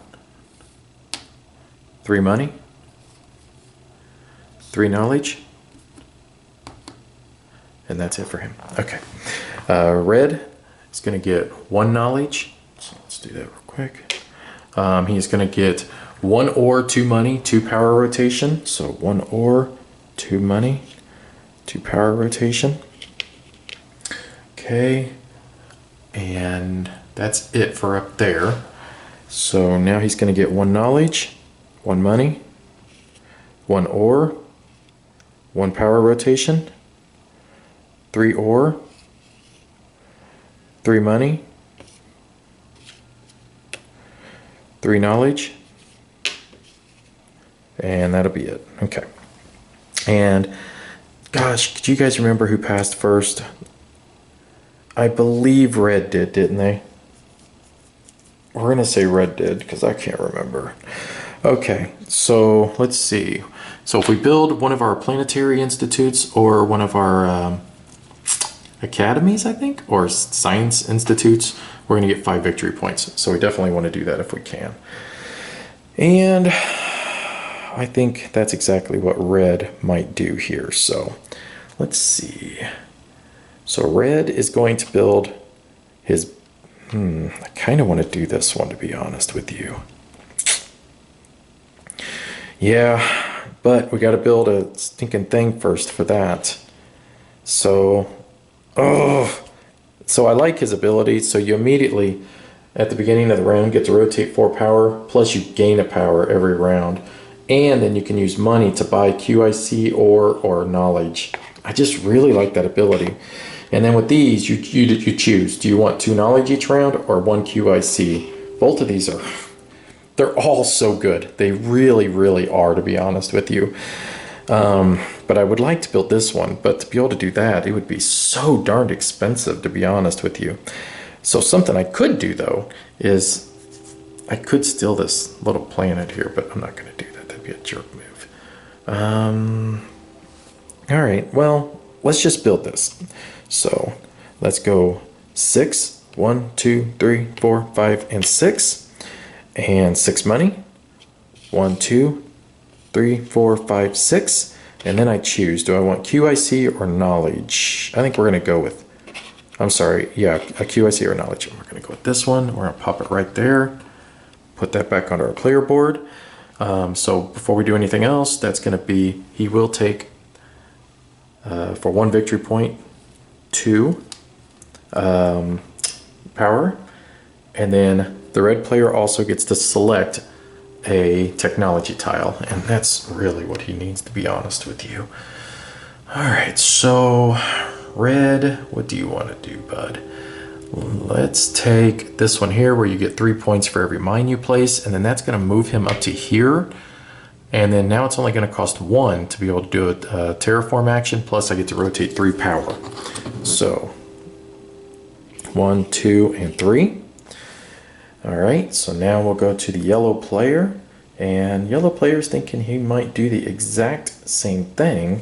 3 money. 3 knowledge. And that's it for him. Okay. Red is going to get 1 knowledge. So let's do that real quick. He's going to get 1 ore, 2 money, 2 power rotation. So 1 ore, 2 money, 2 power rotation. Okay. And that's it for up there. So now he's going to get 1 knowledge, 1 money, 1 ore, 1 power rotation, 3 ore, 3 money, 3 knowledge, and that'll be it. Okay. And gosh, do you guys remember who passed first? I believe red did, didn't they? We're going to say red did because I can't remember. Okay, so let's see. So if we build one of our planetary institutes or one of our academies, I think, or science institutes, we're going to get 5 victory points. So we definitely want to do that if we can. And I think that's exactly what red might do here. So let's see. So red is going to build his... I kind of want to do this one, to be honest with you. Yeah, but we got to build a stinking thing first for that. So, so I like his ability. So you immediately, at the beginning of the round, get to rotate 4 power, plus you gain a power every round. And then you can use money to buy QIC or knowledge. I just really like that ability. And then with these, you choose. Do you want 2 knowledge each round or 1 QIC? Both of these they're all so good. They really, really are, to be honest with you. But I would like to build this one. But to be able to do that, it would be so darned expensive, to be honest with you. So something I could do, though, is I could steal this little planet here, but I'm not going to do that. That'd be a jerk move. All right, well, let's just build this. So let's go 6, 1, 2, 3, 4, 5, and 6. And 6 money. 1, 2, 3, 4, 5, 6. And then I choose, do I want QIC or knowledge? I think we're going to go with, I'm sorry, yeah, a QIC or knowledge. We're going to go with this one. We're going to pop it right there. Put that back onto our player board. So before we do anything else, that's going to be, he will take, for 1 victory point, 2 power. And then the red player also gets to select a technology tile. And that's really what he needs, to be honest with you. All right, so red, what do you want to do, bud? Let's take this one here where you get 3 points for every mine you place. And then that's going to move him up to here. And then now it's only going to cost 1 to be able to do a terraform action. Plus I get to rotate 3 power. So 1, 2, and 3. All right, so now we'll go to the yellow player. And yellow player's thinking he might do the exact same thing.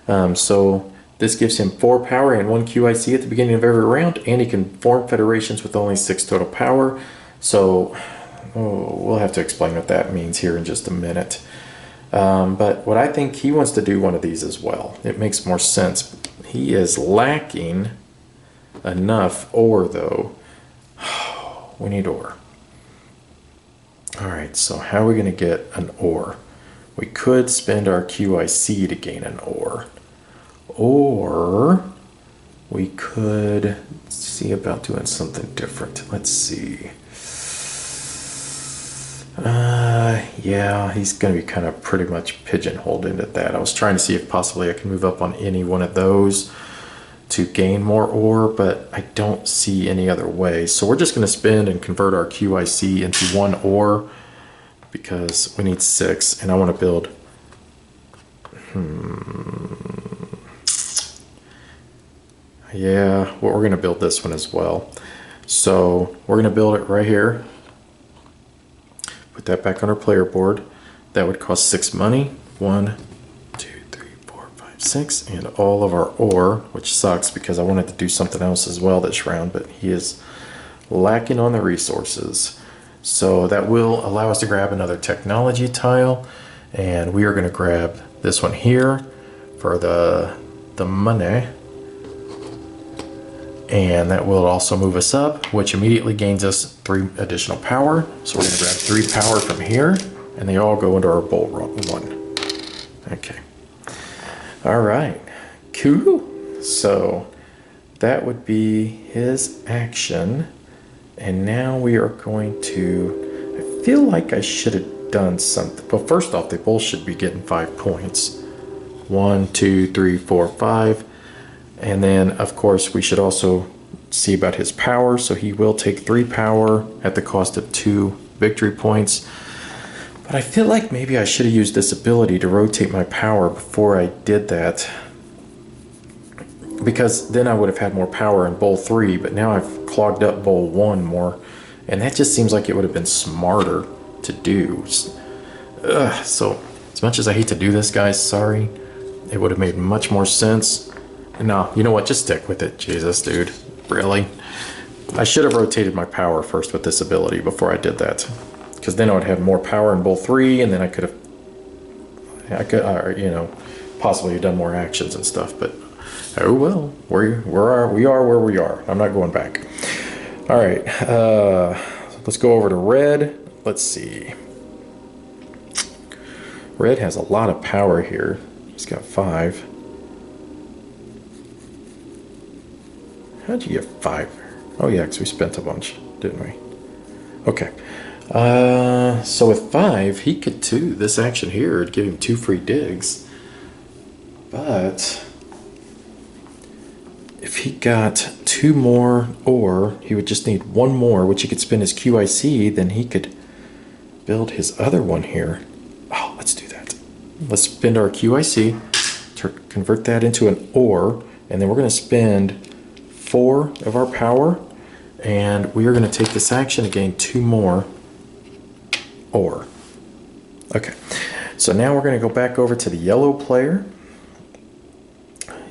So this gives him 4 power and 1 QIC at the beginning of every round. And he can form federations with only 6 total power. So we'll have to explain what that means here in just a minute. But what I think he wants to do one of these as well. It makes more sense. He is lacking enough ore, though. We need ore. All right, so how are we going to get an ore? We could spend our QIC to gain an ore. Or we could see about doing something different. Let's see. Yeah, he's going to be kind of pretty much pigeonholed into that. I was trying to see if possibly I can move up on any one of those to gain more ore, but I don't see any other way. So we're just going to spend and convert our QIC into 1 ore because we need 6, and I want to build... Yeah, well, we're going to build this one as well. So we're going to build it right here. Put that back on our player board. That would cost 6 money. 1, 2, 3, 4, 5, 6. And all of our ore, which sucks because I wanted to do something else as well this round, but he is lacking on the resources. So that will allow us to grab another technology tile. And we are going to grab this one here for the money. And that will also move us up, which immediately gains us 3 additional power. So we're going to grab 3 power from here, and they all go into our bowl 1. Okay. All right. Cool. So that would be his action. And now we are going to... I feel like I should have done something. Well, first off, they both should be getting 5 points. 1, 2, 3, 4, 5. And then, of course, we should also see about his power. So he will take 3 power at the cost of 2 victory points. But I feel like maybe I should have used this ability to rotate my power before I did that. Because then I would have had more power in bowl 3, but now I've clogged up bowl 1 more. And that just seems like it would have been smarter to do. So, as much as I hate to do this, guys, sorry. It would have made much more sense. No, you know what? Just stick with it. Jesus, dude. Really? I should have rotated my power first with this ability before I did that. Because then I would have more power in bowl 3, and then I could, you know, possibly have done more actions and stuff. But, oh well. We are where we are. I'm not going back. All right. Let's go over to red. Let's see. Red has a lot of power here. He's got 5. How'd you get 5? Oh yeah, because we spent a bunch, didn't we? Okay. So with 5, he could too. This action here would give him 2 free digs. But if he got 2 more, or he would just need 1 more, which he could spend his QIC, then he could build his other one here. Oh, let's do that. Let's spend our QIC, convert that into an OR, and then we're going to spend 4 of our power, and we are going to take this action to gain 2 more OR. Okay, so now we're going to go back over to the yellow player.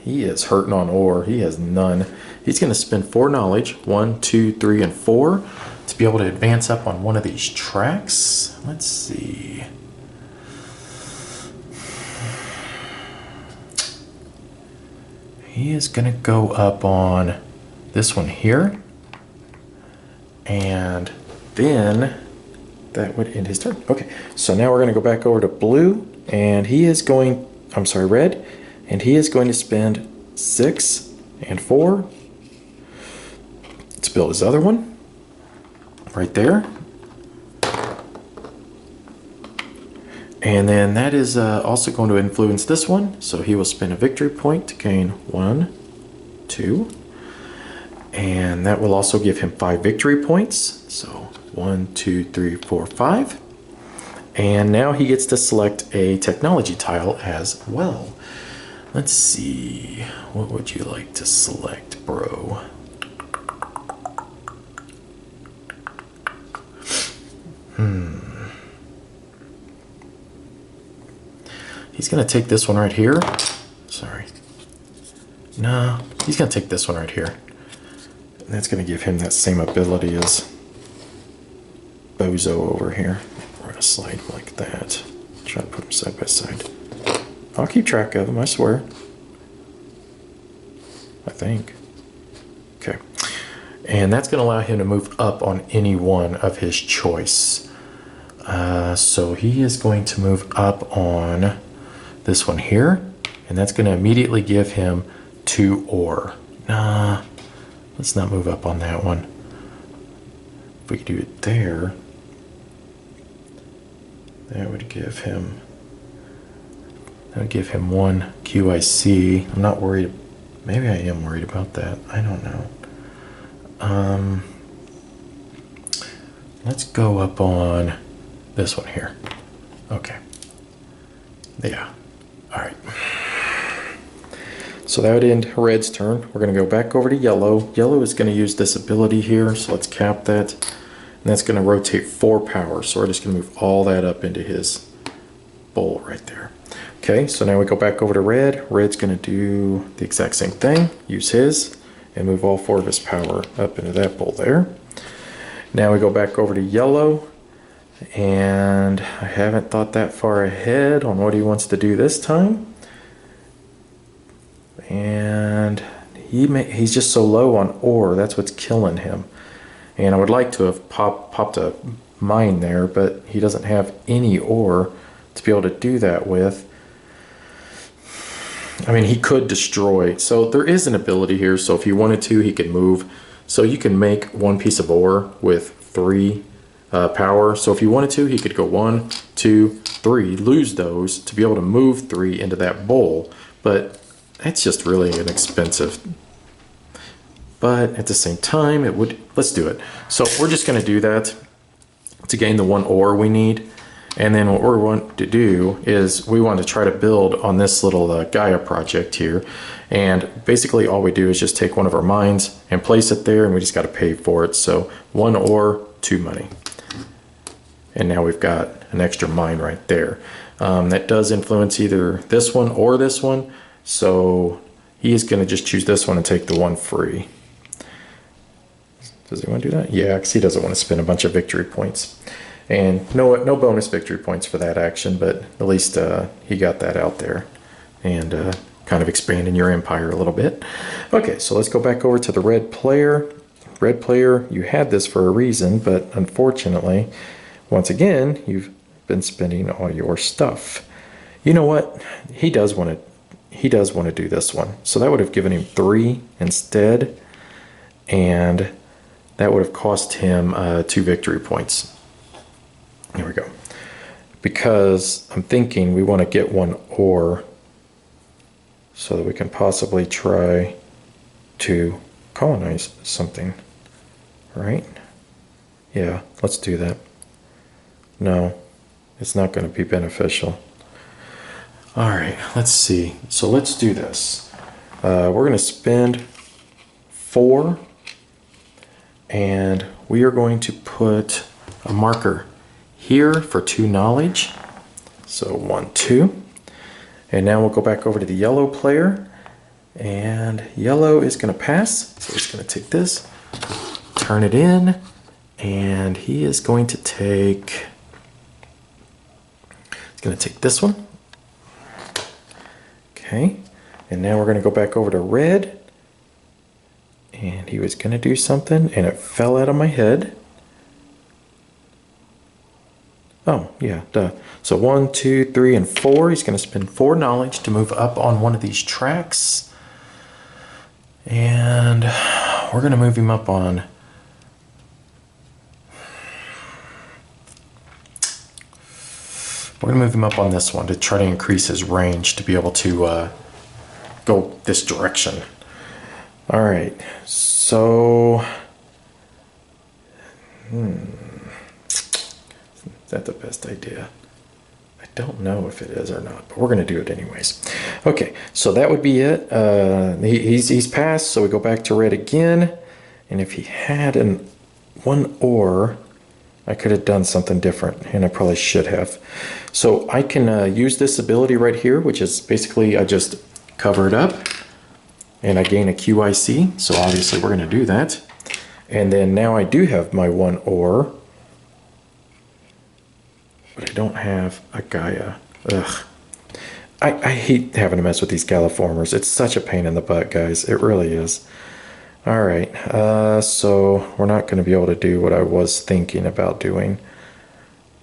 He is hurting on OR. He has none. He's going to spend 4 knowledge, 1, 2, 3, and 4, to be able to advance up on one of these tracks. Let's see. He is going to go up on this one here, and then that would end his turn. Okay, so now we're going to go back over to blue, and he is going, I'm sorry, red, and he is going to spend 6 and 4 to build his other one right there. And then that is also going to influence this one. So he will spend a victory point to gain 1, 2. And that will also give him 5 victory points. So 1, 2, 3, 4, 5. And now he gets to select a technology tile as well. Let's see. What would you like to select, bro? He's going to take this one right here. Sorry. No, he's going to take this one right here. And that's going to give him that same ability as Bozo over here. We're going to slide like that. Try to put them side by side. I'll keep track of them, I swear. I think. Okay. And that's going to allow him to move up on any one of his choice. So he is going to move up on this one here, and that's going to immediately give him 2 OR. Nah, let's not move up on that one. If we could do it there, that would give him 1 QIC. I'm not worried. Maybe I am worried about that. I don't know. Let's go up on this one here. Okay. Yeah. All right. So that would end red's turn. We're going to go back over to yellow. Yellow is going to use this ability here, so let's cap that. And that's going to rotate 4 power. So we're just going to move all that up into his bowl right there. Okay, so now we go back over to red. Red's going to do the exact same thing. Use his and move all 4 of his power up into that bowl there. Now we go back over to yellow. And I haven't thought that far ahead on what he wants to do this time. And he's just so low on ore. That's what's killing him. And I would like to have popped a mine there, but he doesn't have any ore to be able to do that with. I mean, he could destroy. So there is an ability here. So if he wanted to, he could move. So you can make 1 piece of ore with 3 power. So if he wanted to, he could go 1, 2, 3, lose those to be able to move 3 into that bowl. But it's just really inexpensive. But at the same time, it would. Let's do it. So we're just going to do that to gain the 1 ore we need. And then what we want to do is we want to try to build on this little Gaia project here. And basically all we do is just take one of our mines and place it there, and we just got to pay for it. So 1 ore, 2 money. And now we've got an extra mine right there. That does influence either this one or this one. So he is going to just choose this one and take the one free. Does he want to do that? Yeah, because he doesn't want to spend a bunch of victory points. And no bonus victory points for that action, but at least he got that out there. And kind of expanding your empire a little bit. Okay, so let's go back over to the red player. Red player, you had this for a reason, but unfortunately, once again, you've been spending all your stuff. You know what? He does want to do this one. So that would have given him 3 instead, and that would have cost him 2 victory points. Here we go. Because I'm thinking we want to get 1 ore so that we can possibly try to colonize something, right? Yeah, let's do that. No, it's not going to be beneficial. All right, let's see. So let's do this. We're going to spend 4, and we are going to put a marker here for 2 knowledge. So 1, 2. And now we'll go back over to the yellow player, and yellow is going to pass. So he's going to take this, turn it in, and he is going to take, this one. Okay, and now we're going to go back over to red, and he was going to do something, and it fell out of my head. Oh, yeah, duh. So 1, 2, 3, and 4. He's going to spend 4 knowledge to move up on one of these tracks. And we're going to move him up on... We're going to move him up on this one to try to increase his range to be able to go this direction. All right, so... Is that the best idea? I don't know if it is or not, but we're going to do it anyways. Okay, so that would be it. He's passed, so we go back to red again. And if he had 1 ore, I could have done something different, and I probably should have. So I can use this ability right here, which is basically I just cover it up, and I gain a QIC. So obviously we're going to do that. And then now I do have my 1 ore. But I don't have a Gaia. Ugh. I hate having to mess with these Galiformers. It's such a pain in the butt, guys. It really is. Alright, so we're not going to be able to do what I was thinking about doing.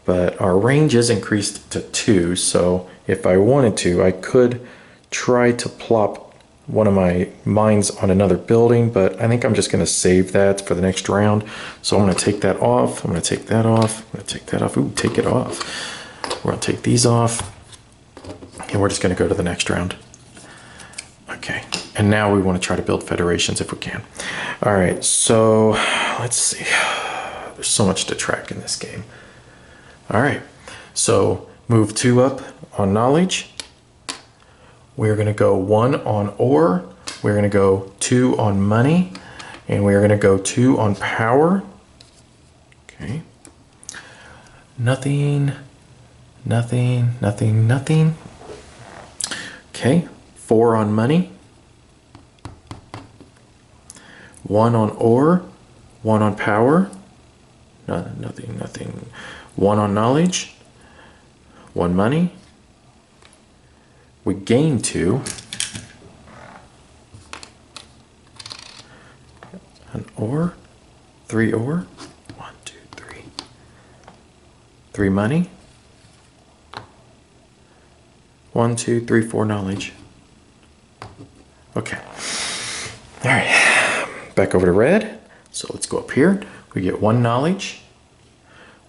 But our range is increased to 2, so if I wanted to, I could try to plop one of my mines on another building, but I think I'm just going to save that for the next round. So I'm going to take that off. I'm going to take that off. I'm going to take that off. Ooh, take it off. We're going to take these off. And we're just going to go to the next round. Okay. And now we want to try to build federations if we can. All right. So let's see. There's so much to track in this game. All right. So move 2 up on knowledge. We're going to go 1 on ore, we're going to go 2 on money, and we're going to go 2 on power. Okay. Nothing, nothing, nothing, nothing. Okay. 4 on money. 1 on ore, 1 on power. Nothing, nothing. 1 on knowledge. 1 money. We gain 2. An ore. 3 ore. 1, 2, 3. 3 money. 1, 2, 3, 4 knowledge. Okay. All right. Back over to red. So let's go up here. We get 1 knowledge.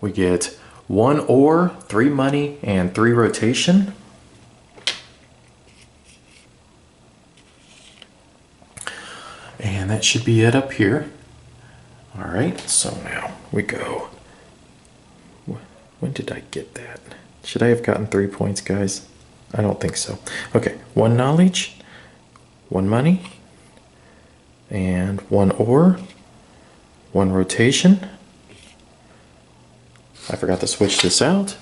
We get 1 ore, 3 money, and 3 rotation. And that should be it up here. All right, so now we go When did I get that? Should I have gotten 3 points, guys? I don't think so. Okay, 1 knowledge, 1 money, and 1 ore, 1 rotation. I forgot to switch this out.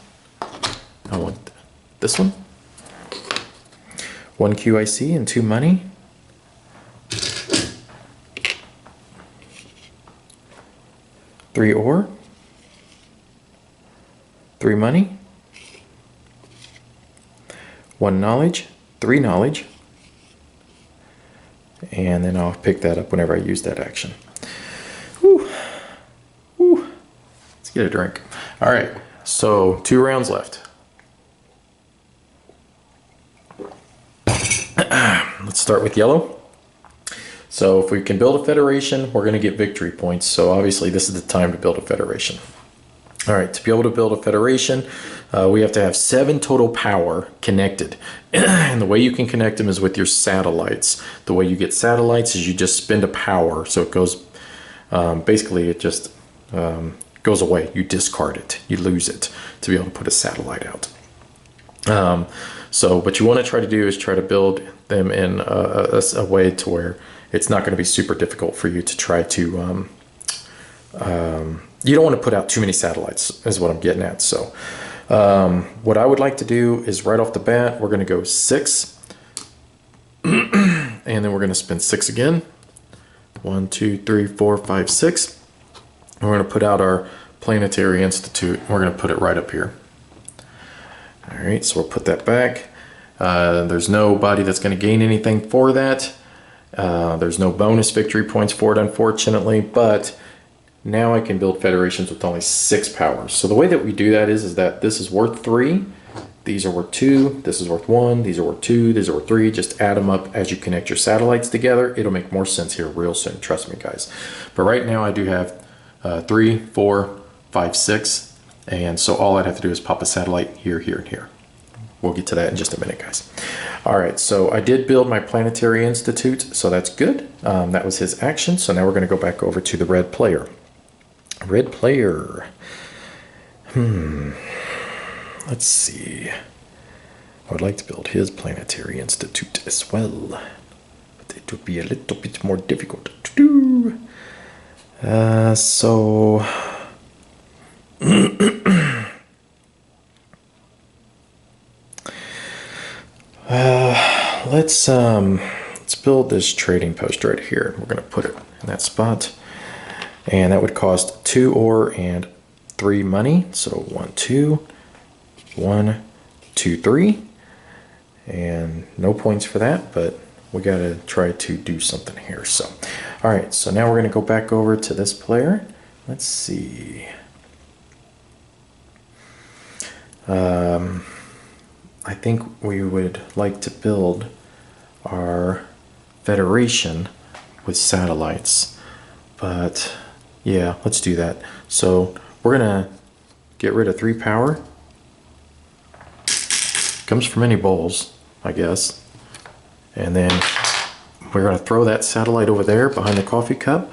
I want this one. 1 QIC and 2 money. 3 ore. 3 money. 1 knowledge. 3 knowledge. And then I'll pick that up whenever I use that action. Whew. Whew. Let's get a drink. All right, so 2 rounds left. Let's start with yellow. So if we can build a federation, we're going to get victory points. So obviously this is the time to build a federation. All right, to be able to build a federation, we have to have 7 total power connected. And the way you can connect them is with your satellites. The way you get satellites is you just spend a power. So it goes, basically it just goes away. You discard it, you lose it to be able to put a satellite out. So what you want to try to do is try to build them in a way to where it's not going to be super difficult for you to try to, you don't want to put out too many satellites is what I'm getting at. So what I would like to do is right off the bat, we're going to go 6 and then we're going to spend 6 again. 1, 2, 3, 4, 5, 6. And we're going to put out our Planetary Institute. We're going to put it right up here. All right, so we'll put that back. There's nobody that's going to gain anything for that. There's no bonus victory points for it, unfortunately, but now I can build federations with only 6 powers. So the way that we do that is that this is worth 3, these are worth 2, this is worth 1, these are worth 2, these are worth 3. Just add them up as you connect your satellites together. It'll make more sense here real soon, trust me, guys. But right now I do have 3, 4, 5, 6. And so all I'd have to do is pop a satellite here, here, and here. We'll get to that in just a minute, guys. All right, so I did build my Planetary Institute, so that's good. That was his action. So now we're going to go back over to the red player. Red player. Let's see. I would like to build his Planetary Institute as well, but it would be a little bit more difficult to do. So let's build this trading post right here. We're going to put it in that spot, and that would cost 2 ore and 3 money. So 1, 2, 1, 2, 3, and no points for that, but we got to try to do something here. So all right, so now we're going to go back over to this player. Let's see. I think we would like to build our federation with satellites, but yeah, let's do that. So we're gonna get rid of 3 power. Comes from any bowls, I guess. And then we're gonna throw that satellite over there behind the coffee cup.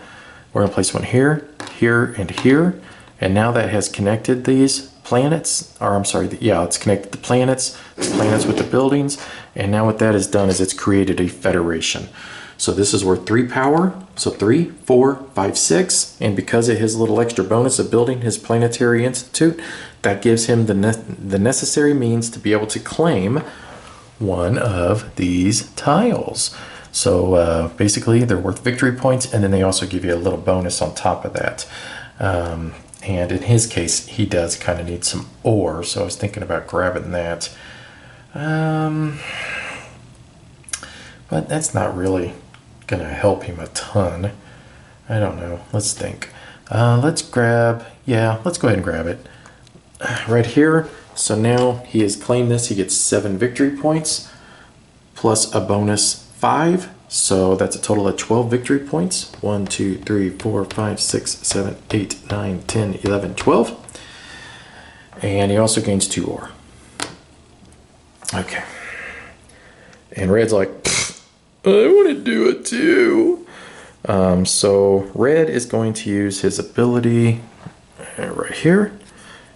We're gonna place one here, here, and here. And now that has connected these planets, or I'm sorry, yeah, it's connected the planets with the buildings. And now what that has done is it's created a federation. So this is worth 3 power. So 3, 4, 5, 6. And because of his little extra bonus of building his Planetary Institute, that gives him the necessary means to be able to claim one of these tiles. So basically they're worth victory points, and then they also give you a little bonus on top of that. And in his case, he does kind of need some ore, so I was thinking about grabbing that. But that's not really going to help him a ton. I don't know. Let's think. Let's grab, yeah, let's go ahead and grab it. Right here. So now he has claimed this. He gets 7 victory points plus a bonus 5. So that's a total of 12 victory points. 1, 2, 3, 4, 5, 6, 7, 8, 9, 10, 11, 12. And he also gains 2 ore. Okay. And red's like, I want to do it too. So red is going to use his ability right here.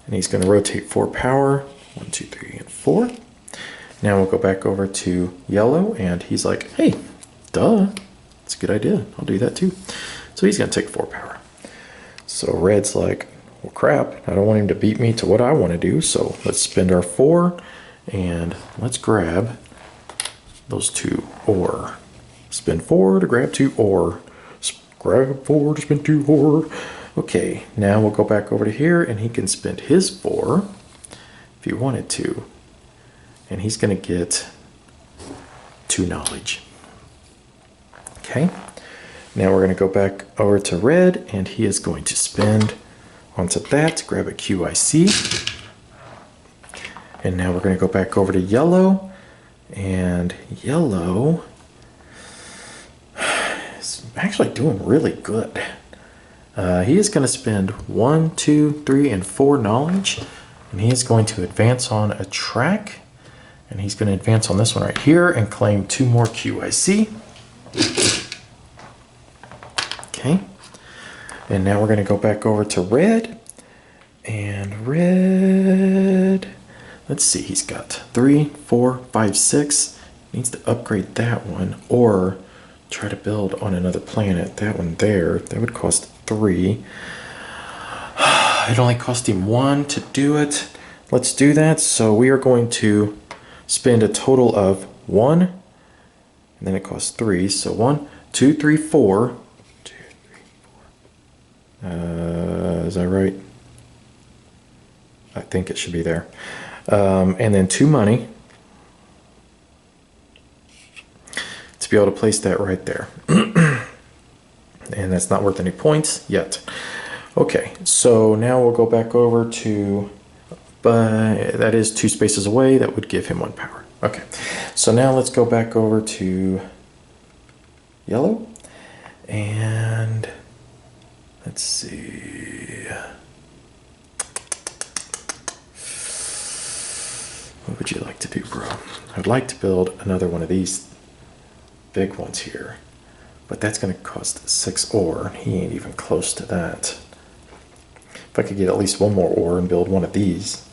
and he's going to rotate 4 power. 1, 2, 3, and 4. Now we'll go back over to yellow, and he's like, hey, duh, it's a good idea. I'll do that too. So he's going to take 4 power. So red's like, well, crap, I don't want him to beat me to what I want to do, so let's spend our 4, and let's grab those 2 ore. Spend 4 to grab 2 ore. Grab 4 to spend 2 ore. Okay, now we'll go back over to here, and he can spend his 4 if he wanted to. And he's going to get 2 knowledge. Okay, now we're going to go back over to red, and he is going to spend onto that to grab a QIC. And now we're going to go back over to yellow, and yellow is actually doing really good. He is going to spend 1, 2, 3, and 4 knowledge, and he is going to advance on a track, and he's going to advance on this one right here and claim 2 more QIC. Okay, and now we're going to go back over to red, and red, let's see, he's got 3, 4, 5, 6, needs to upgrade that one, or try to build on another planet. That one there, that would cost 3. It only cost him 1 to do it. Let's do that. So we are going to spend a total of 1, and then it costs 3. So 1, 2, 3, 4. 2, 3, 4. Is that right? I think it should be there. And then 2 money to be able to place that right there. And that's not worth any points yet. Okay, so now we'll go back over to, that is 2 spaces away. That would give him 1 power. Okay, so now let's go back over to yellow, and let's see. What would you like to do, bro? I'd like to build another one of these big ones here, but that's going to cost 6 ore. He ain't even close to that. If I could get at least 1 more ore and build one of these,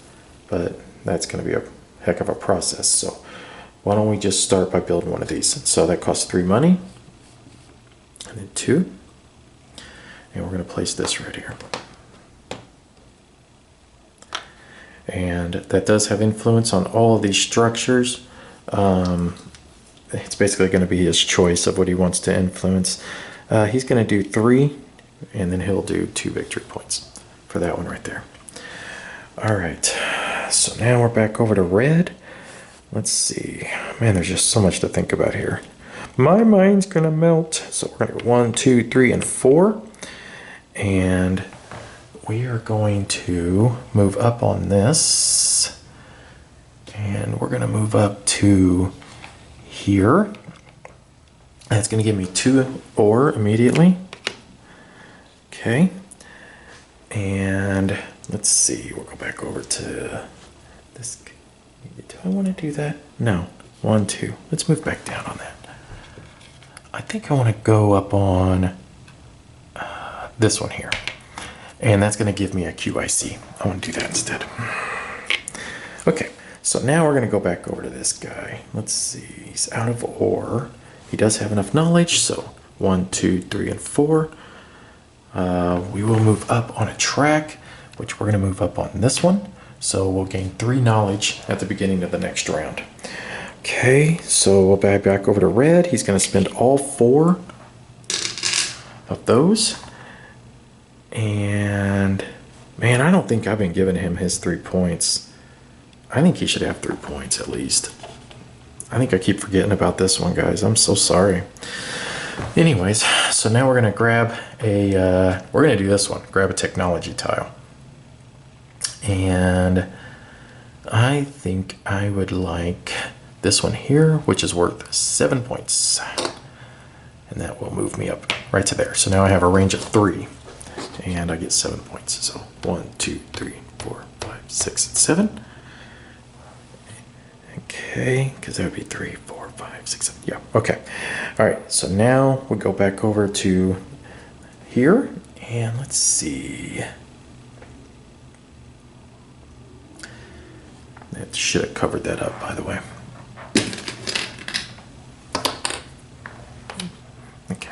but that's going to be a heck of a process. So why don't we just start by building one of these? So that costs 3 money, and then 2, and we're going to place this right here. And that does have influence on all of these structures. It's basically going to be his choice of what he wants to influence. He's going to do 3, and then he'll do 2 victory points for that one right there. All right, so now we're back over to red. Let's see. Man, there's just so much to think about here. My mind's going to melt. So we're going to go 1, 2, 3, and 4. And we are going to move up on this. And we're going to move up to here. That's going to give me 2 ore immediately. Okay. And let's see, we'll go back over to this. Do I want to do that? No. 1, 2. Let's move back down on that. I think I want to go up on this one here. And that's going to give me a QIC. I want to do that instead. Okay, so now we're going to go back over to this guy. Let's see, he's out of ore. He does have enough knowledge, so 1, 2, 3, and 4. We will move up on a track, which we're going to move up on this one. So we'll gain 3 knowledge at the beginning of the next round. Okay, so we'll back over to red. He's going to spend all 4 of those. And man, I don't think I've been giving him his 3 points. I think he should have 3 points at least. I think I keep forgetting about this one, guys. I'm so sorry. Anyways, so now we're going to grab a, we're going to do this one. Grab a technology tile. And I think I would like this one here, which is worth 7 points. And that will move me up right to there. So now I have a range of 3. And I get 7 points. So 1, 2, 3, 4, 5, 6, and 7. Okay, because that would be 3, 4, 5, 6, 7. Yeah, okay. All right, so now we go back over to here. And let's see. should have covered that up, by the way. Okay.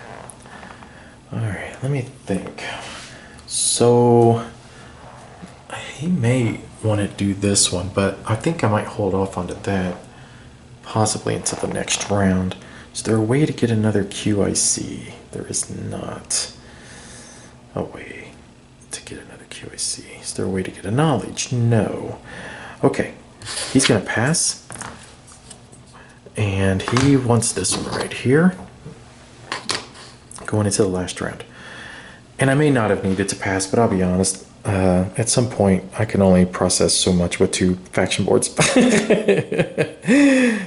All right, let me think. So he may want to do this one, but I think I might hold off onto that, possibly until the next round. Is there a way to get another QIC? There is not a way to get another QIC. Is there a way to get a knowledge? No. Okay, he's going to pass. And he wants this one right here, going into the last round. And I may not have needed to pass, but I'll be honest. At some point, I can only process so much with 2 faction boards.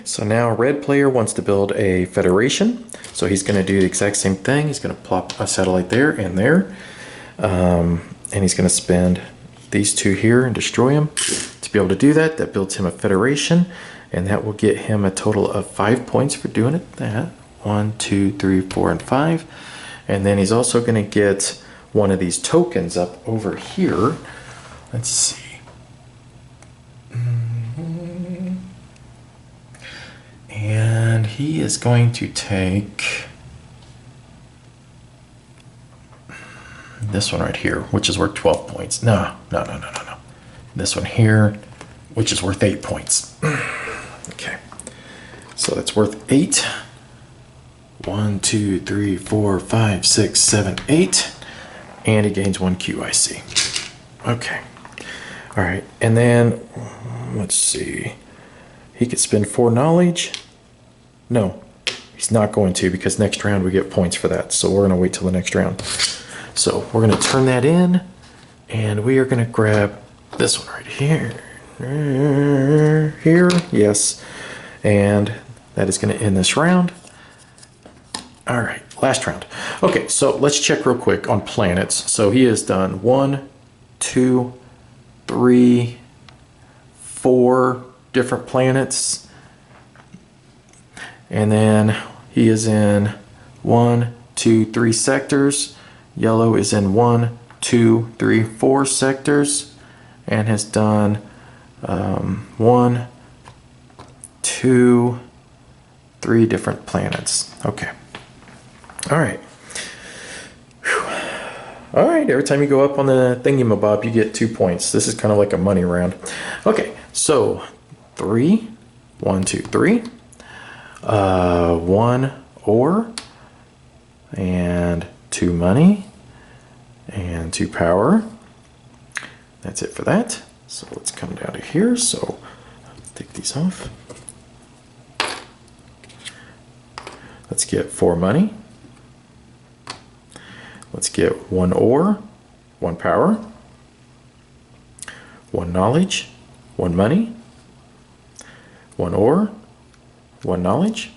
So now red player wants to build a federation. So he's going to do the exact same thing. He's going to plop a satellite there and there. And he's going to spend these 2 here and destroy them. To be able to do that, that builds him a federation. And that will get him a total of 5 points for doing it. That 1, 2, 3, 4, and 5. And then he's also going to get one of these tokens up over here. Let's see. And he is going to take this one right here, which is worth 12 points. No. This one here, which is worth 8 points. Okay. So that's worth 8. 1, 2, 3, 4, 5, 6, 7, 8. And he gains 1 QIC. Okay. All right. And then, let's see. He could spend 4 knowledge. No, he's not going to, because next round we get points for that. So we're going to wait till the next round. So we're going to turn that in. And we are going to grab this one right here. Here. Yes. And that is going to end this round. All right, last round. Okay, so let's check real quick on planets. So he has done 1, 2, 3, 4 different planets. And then he is in 1, 2, 3 sectors. Yellow is in 1, 2, 3, 4 sectors. And has done 1, 2, 3 different planets. Okay. All right. Whew. All right. Every time you go up on the thingy-mabob, you get 2 points. This is kind of like a money round. Okay. So 3, 1, 2, 3. 1 ore and 2 money and 2 power. That's it for that. So let's come down to here. So take these off. Let's get 4 money. Let's get 1 ore, 1 power, 1 knowledge, 1 money, 1 ore, 1 knowledge,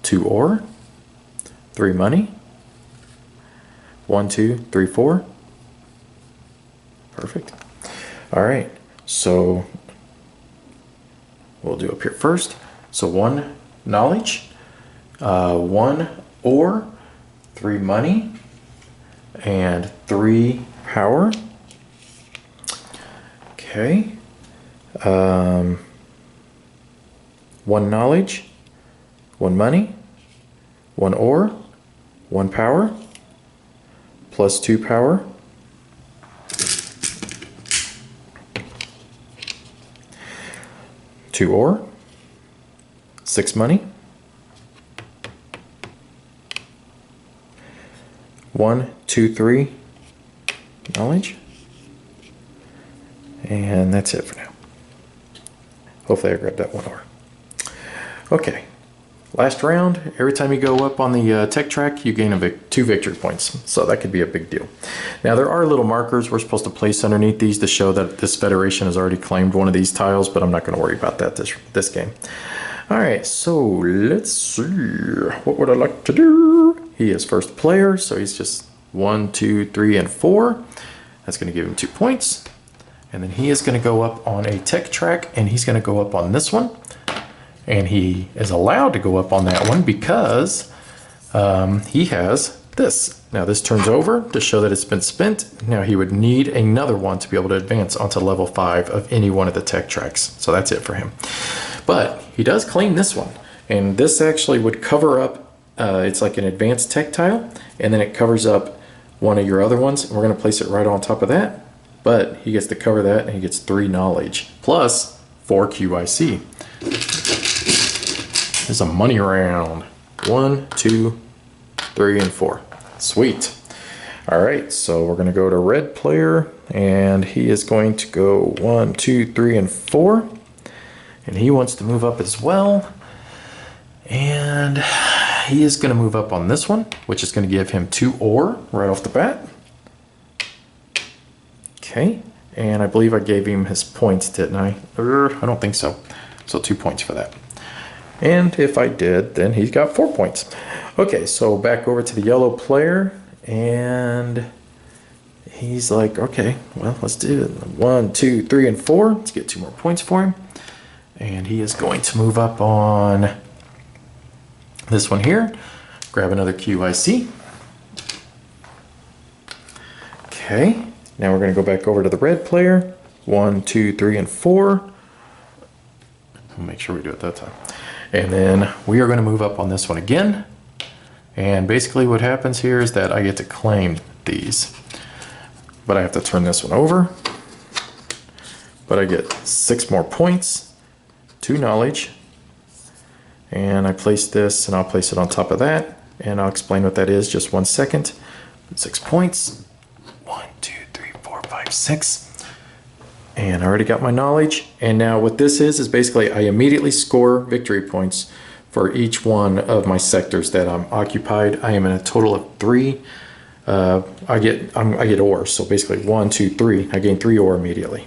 2 ore, 3 money, 1, 2, 3, 4. Perfect. All right. So we'll do up here first. So 1 knowledge, 1 ore, 3 money, and 3 power. Okay. 1 knowledge, 1 money, 1 ore, 1 power, plus 2 power. Two ore, 6 money, 1, 2, 3 knowledge, and that's it for now. Hopefully I grabbed that 1 ore. Okay, last round. Every time you go up on the tech track, you gain 2 victory points, so that could be a big deal. Now there are little markers we're supposed to place underneath these to show that this federation has already claimed one of these tiles, but I'm not going to worry about that this game. All right, so let's see. What would I like to do? He is first player, so he's just 1, 2, 3, and 4. That's going to give him 2 points. And then he is going to go up on a tech track, and he's going to go up on this one. And he is allowed to go up on that one because he has this. Now this turns over to show that it's been spent. Now he would need another one to be able to advance onto level 5 of any one of the tech tracks. So that's it for him. But he does claim this one. And this actually would cover up, it's like an advanced tech tile, and then it covers up one of your other ones. And we're going to place it right on top of that. But he gets to cover that, and he gets 3 knowledge, plus 4 QIC. There's a money round. 1, 2, 3, and 4. Sweet. All right, so we're going to go to red player, and he is going to go 1, 2, 3, and 4. And he wants to move up as well. And he is going to move up on this one, which is going to give him 2 ore right off the bat. Okay, and I believe I gave him his points, didn't I? I don't think so. So 2 points for that. And if I did, then he's got 4 points. Okay, so back over to the yellow player, and he's like, okay, well, let's do it. 1, 2, 3, and 4. Let's get 2 more points for him. And he is going to move up on this one here. Grab another QIC. Okay, now we're going to go back over to the red player. 1, 2, 3, and 4. We'll make sure we do it that time. And then we are going to move up on this one again. And basically what happens here is that I get to claim these. But I have to turn this one over. But I get 6 more points, 2 knowledge. And I place this, and I'll place it on top of that. And I'll explain what that is just 1 second. 6 points. 1, 2, 3, 4, 5, 6. And I already got my knowledge. And now what this is basically I immediately score victory points for each one of my sectors that I'm occupied. I am in a total of 3. I get ore. So basically 1, 2, 3. I gain 3 ore immediately.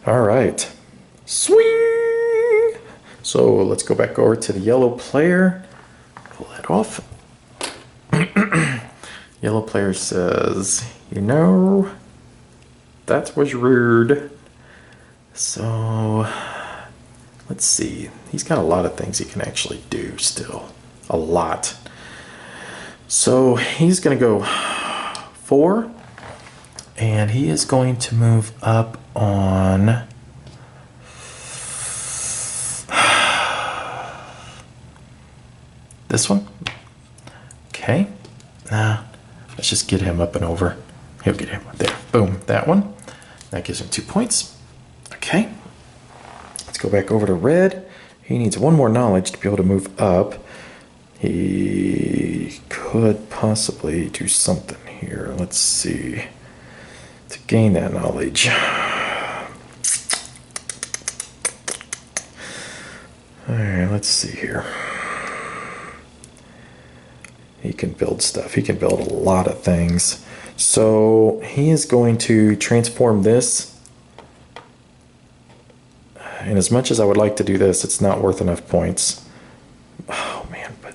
All right. Swing. So let's go back over to the yellow player. Pull that off. Yellow player says, you know, that was rude. So let's see. He's got a lot of things he can actually do still. A lot. So he's going to go 4. And he is going to move up on this one. Okay. Now, let's just get him up and over. He'll get him there. Boom. That one. That gives him 2 points. Okay. Let's go back over to red. He needs 1 more knowledge to be able to move up. He could possibly do something here. Let's see. To gain that knowledge. Alright, let's see here. He can build stuff. He can build a lot of things. So he is going to transform this. And as much as I would like to do this, it's not worth enough points. Oh man, but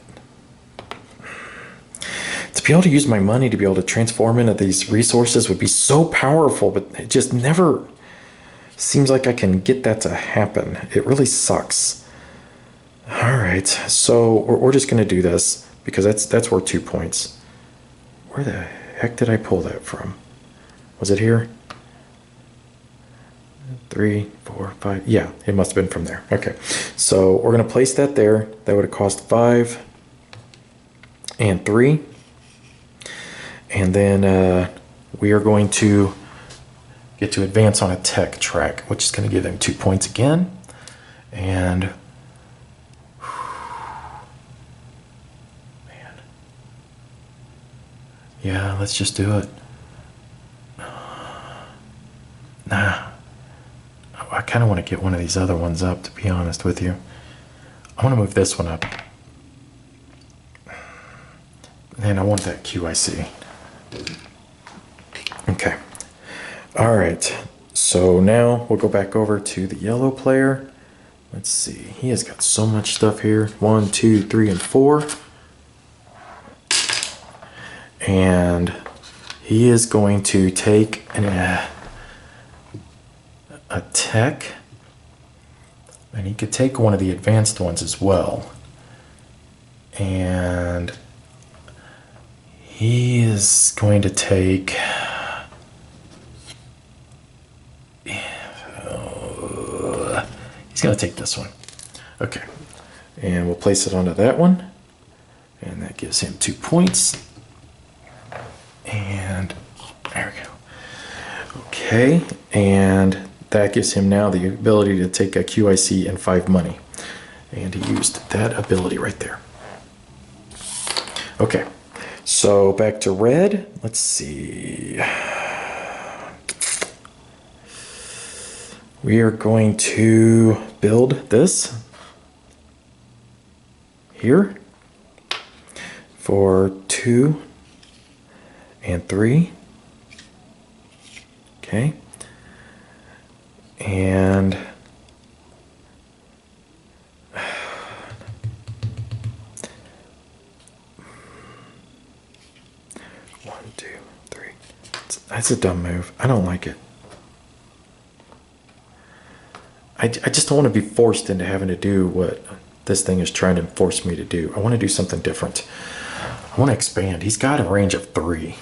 to be able to use my money to be able to transform into these resources would be so powerful, but it just never seems like I can get that to happen. It really sucks. All right, so we're just going to do this because that's worth 2 points. Where the heck did I pull that from? Was it here? 3, 4, 5. Yeah, it must have been from there. Okay, so we're going to place that there. That would have cost 5 and 3. And then we are going to get to advance on a tech track, which is going to give him 2 points again. And man, yeah, let's just do it. Nah, I kind of want to get one of these other ones up, to be honest with you. I want to move this one up. And I want that QIC. Okay. All right. So now we'll go back over to the yellow player. Let's see. He has got so much stuff here. 1, 2, 3, and 4. And he is going to take a tech, and he could take one of the advanced ones as well. And He is going to take... he's going to take this one. Okay. And we'll place it onto that one. And that gives him 2 points. And there we go. Okay. And that gives him now the ability to take a QIC and 5 money. And he used that ability right there. Okay. So back to red. Let's see. We are going to build this here for 2 and 3. Okay. And one, two, three. That's a dumb move. I don't like it. I just don't want to be forced into having to do what this thing is trying to force me to do. I want to do something different. I want to expand. He's got a range of 3.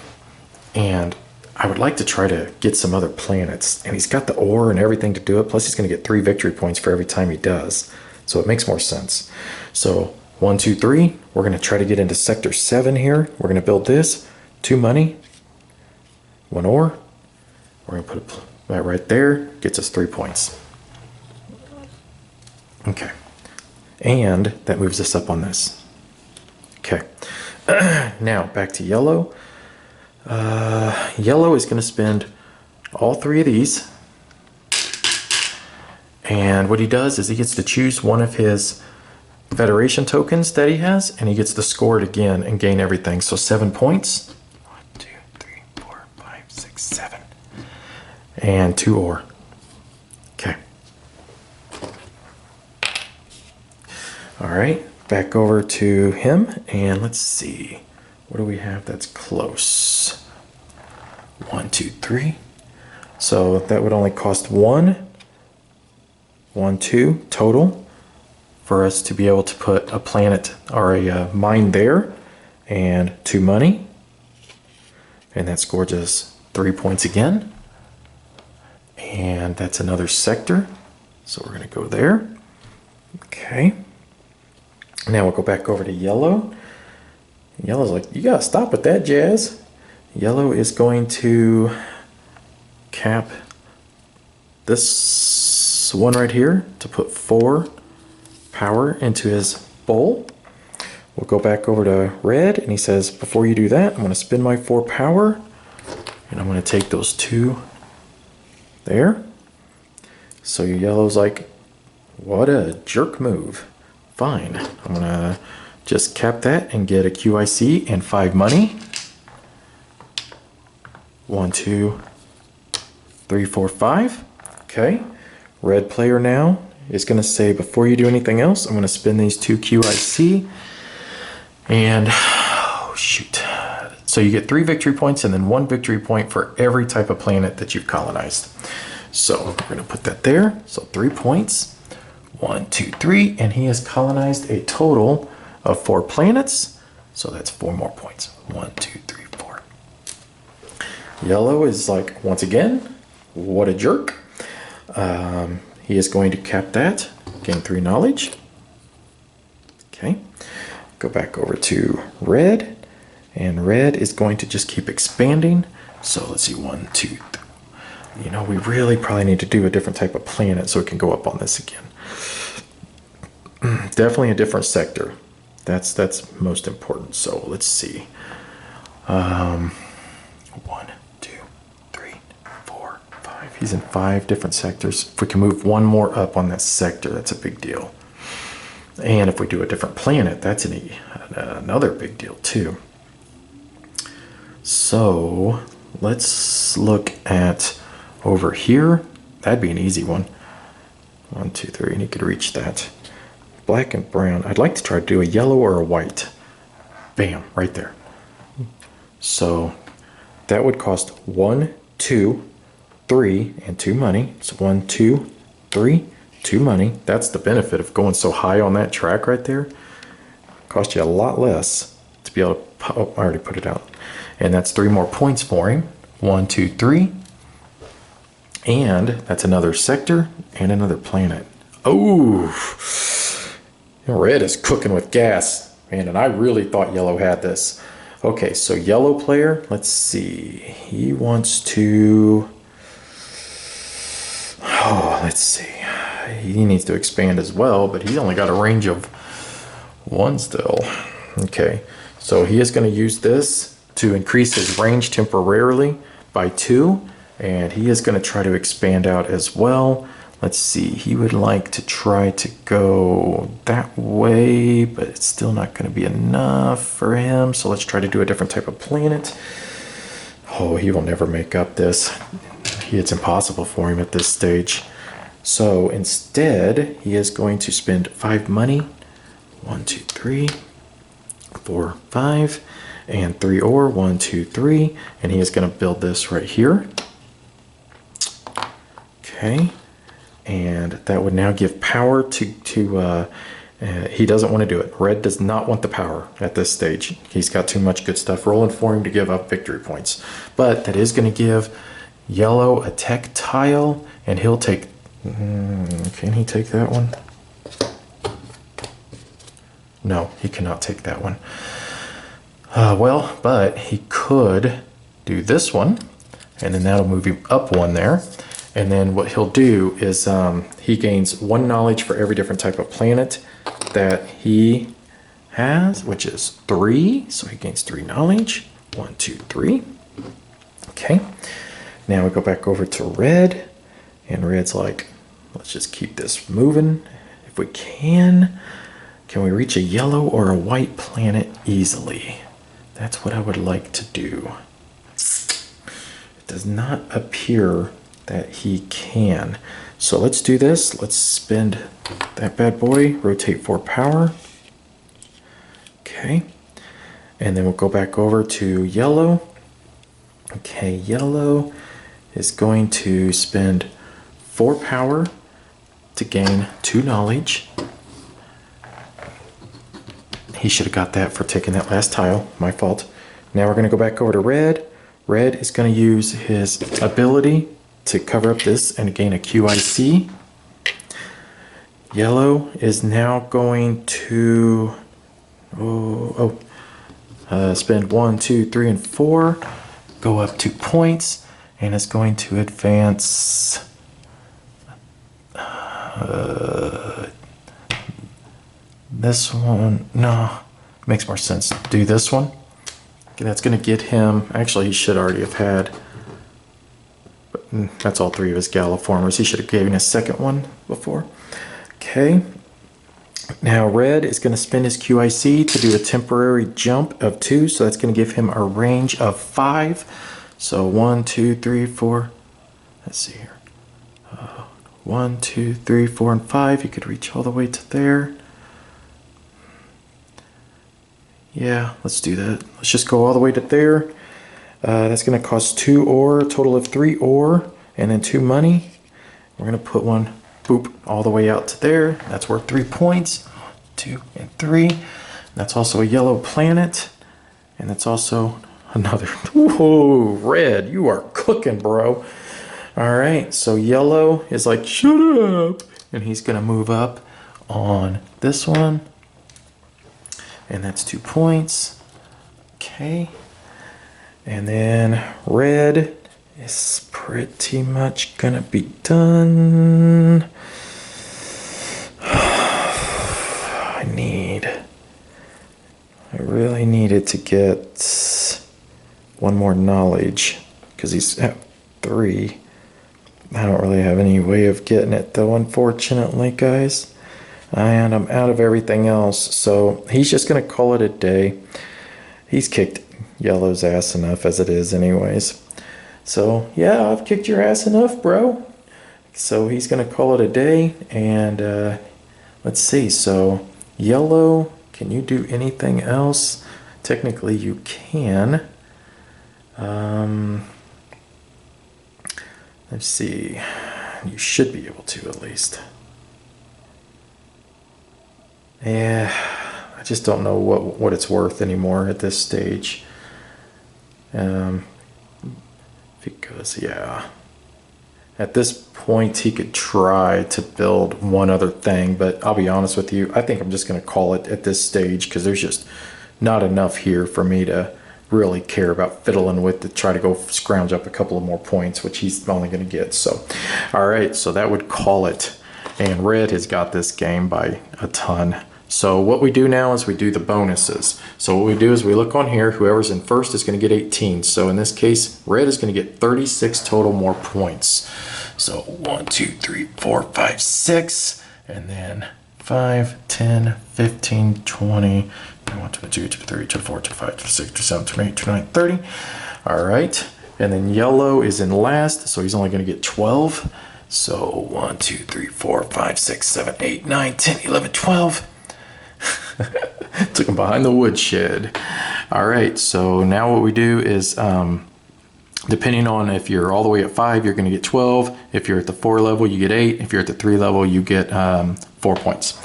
And I would like to try to get some other planets. And he's got the ore and everything to do it. Plus he's going to get 3 victory points for every time he does. So it makes more sense. So 1, 2, 3. We're going to try to get into sector 7 here. We're going to build this. 2 money. 1 ore. We're going to put that right there. Gets us 3 points. Okay. And that moves us up on this. Okay. Now back to yellow. Yellow is going to spend all 3 of these. And what he does is he gets to choose one of his Federation tokens that he has, and he gets to score it again and gain everything. So 7 points. 1, 2, 3, 4, 5, 6, 7. And 2 ore. Okay. All right, back over to him, and let's see. What do we have that's close? 1, 2, 3. So that would only cost 1, 2 total for us to be able to put a planet or a mine there, and 2 money. And that scores us 3 points again. And that's another sector. So we're going to go there. Okay. Now we'll go back over to yellow. Yellow's like, you gotta stop with that jazz. Yellow is going to cap this one right here to put 4 power into his bowl. We'll go back over to red, and he says, before you do that, I'm going to spend my 4 power, and I'm going to take those 2 there. So yellow's like, what a jerk move. Fine, I'm going to just cap that and get a QIC and 5 money. 1, 2, 3, 4, 5. Okay, red player now is going to say, before you do anything else, I'm going to spend these 2 QIC. And, oh shoot. So you get 3 victory points and then 1 victory point for every type of planet that you've colonized. So we're going to put that there. So 3 points. 1, 2, 3. And he has colonized a total of 4 planets. So that's 4 more points. 1, 2, 3, 4. Yellow is like, once again, what a jerk. He is going to cap that. Gain 3 knowledge. Okay. Go back over to red. And red is going to just keep expanding. So let's see, 1, 2, 3. You know, we really probably need to do a different type of planet so we can go up on this again. Definitely a different sector. That's most important. So let's see. 1, 2, 3, 4, 5. He's in 5 different sectors. If we can move 1 more up on that sector, that's a big deal. And if we do a different planet, that's another big deal too. So let's look at over here. That'd be an easy one. 1, 2, 3, and he could reach that. Black and brown. I'd like to try to do a yellow or a white. Bam, right there. So that would cost 1, 2, 3, and 2 money. So 1, 2, 3, 2 money. That's the benefit of going so high on that track right there. Cost you a lot less to be able to, oh, I already put it out. And that's 3 more points for him. 1, 2, 3. And that's another sector and another planet. Oh, red is cooking with gas, man, and I really thought yellow had this. Okay, so yellow player, let's see. He wants to... Oh, let's see. He needs to expand as well, but he's only got a range of 1 still. Okay, so he is going to use this to increase his range temporarily by 2, and he is going to try to expand out as well. Let's see, he would like to try to go that way, but it's still not going to be enough for him, so let's try to do a different type of planet. Oh, he will never make up this. It's impossible for him at this stage. So instead, he is going to spend 5 money. 1, 2, 3, 4, 5, and 3 ore. 1, 2, 3, and he is going to build this right here. Okay, and that would now give power to he doesn't want to do it. Red does not want the power at this stage. He's got too much good stuff rolling for him to give up victory points. But that is going to give yellow a tech tile, and he'll take... can he take that one? No, he cannot take that one. Well, but he could do this one, and then that'll move him up 1 there. And then what he'll do is he gains 1 knowledge for every different type of planet that he has, which is 3. So he gains 3 knowledge. 1, 2, 3. Okay. Now we go back over to red, and red's like, let's just keep this moving if we can. Can we reach a yellow or a white planet easily? That's what I would like to do. It does not appear that he can. So let's do this. Let's spend that bad boy, rotate 4 power. Okay. And then we'll go back over to yellow. Okay, yellow is going to spend 4 power to gain 2 knowledge. He should have got that for taking that last tile. My fault. Now we're going to go back over to red. Red is going to use his ability to cover up this and gain a QIC. Yellow is now going to spend 1, 2, 3, and 4. Go up 2 points, and it's going to advance this one. No, makes more sense to do this one. Okay, that's going to get him, actually he should already have had, but that's all 3 of his Galliformers. He should have given a second one before. Okay, now red is going to spend his QIC to do a temporary jump of 2, so that's going to give him a range of 5. So 1, 2, 3, 4, let's see here. 1, 2, 3, 4, and 5. You could reach all the way to there. Yeah, let's do that. Let's just go all the way to there. That's going to cost 2 ore, a total of 3 ore, and then 2 money. We're going to put one, boop, all the way out to there. That's worth 3 points. 2 and 3. That's also a yellow planet. And that's also another. Whoa, red, you are cooking, bro. All right, so yellow is like, shut up. And he's going to move up on this one. And that's 2 points. Okay. And then red is pretty much going to be done. I really needed to get 1 more knowledge because he's at 3. I don't really have any way of getting it though, unfortunately, guys. And I'm out of everything else, so he's just gonna call it a day. He's kicked yellow's ass enough as it is anyways. So yeah, I've kicked your ass enough, bro. So he's gonna call it a day, and let's see. So yellow, can you do anything else? Technically you can. Let's see. You should be able to, at least. Yeah, I just don't know what it's worth anymore at this stage. Because, yeah. At this point, he could try to build one other thing, but I'll be honest with you, I think I'm just going to call it at this stage because there's just not enough here for me to really care about fiddling with to try to go scrounge up a couple of more points, which he's only going to get. So, all right, so that would call it. And red has got this game by a ton. So what we do now is we do the bonuses. So what we do is we look on here, whoever's in first is going to get 18. So in this case, red is going to get 36 total more points. So 1, 2, 3, 4, 5, 6, and then 5, 10, 15, 20, 21, 22, 23, 24, 25, 26, 27, 28, 29, 30. All right. And then yellow is in last, so he's only going to get 12. So 1, 2, 3, 4, 5, 6, 7, 8, 9, 10, 11, 12. Took him behind the woodshed. All right, so now what we do is, depending on if you're all the way at 5, you're going to get 12. If you're at the 4 level, you get 8. If you're at the 3 level, you get 4 points.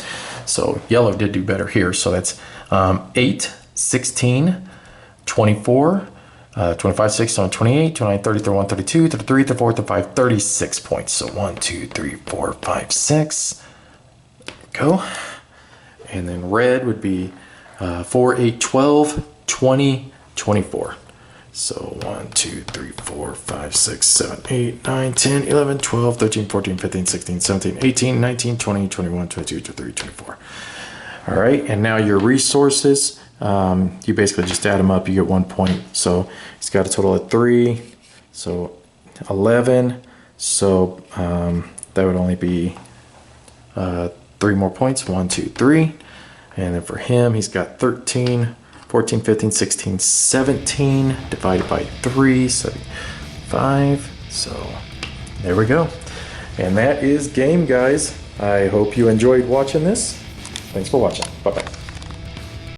So yellow did do better here. So that's 8, 16, 24, 25, 6, 7, 28, 29, 30, 31, 32, 33, 34, 35, 36 points. So 1, 2, 3, 4, 5, 6. There we go. And then red would be 4, 8, 12, 20, 24. So 1, 2, 3, 4, 5, 6, 7, 8, 9, 10, 11, 12, 13, 14, 15, 16, 17, 18, 19, 20, 21, 22, 23, 24. All right, and now your resources, you basically just add them up, you get 1 point. So he's got a total of 3, so 11. So that would only be 3 more points, 1, 2, 3. And then for him, he's got 13, 14, 15, 16, 17 divided by 3, so 5. So there we go. And that is game, guys. I hope you enjoyed watching this. Thanks for watching. Bye-bye.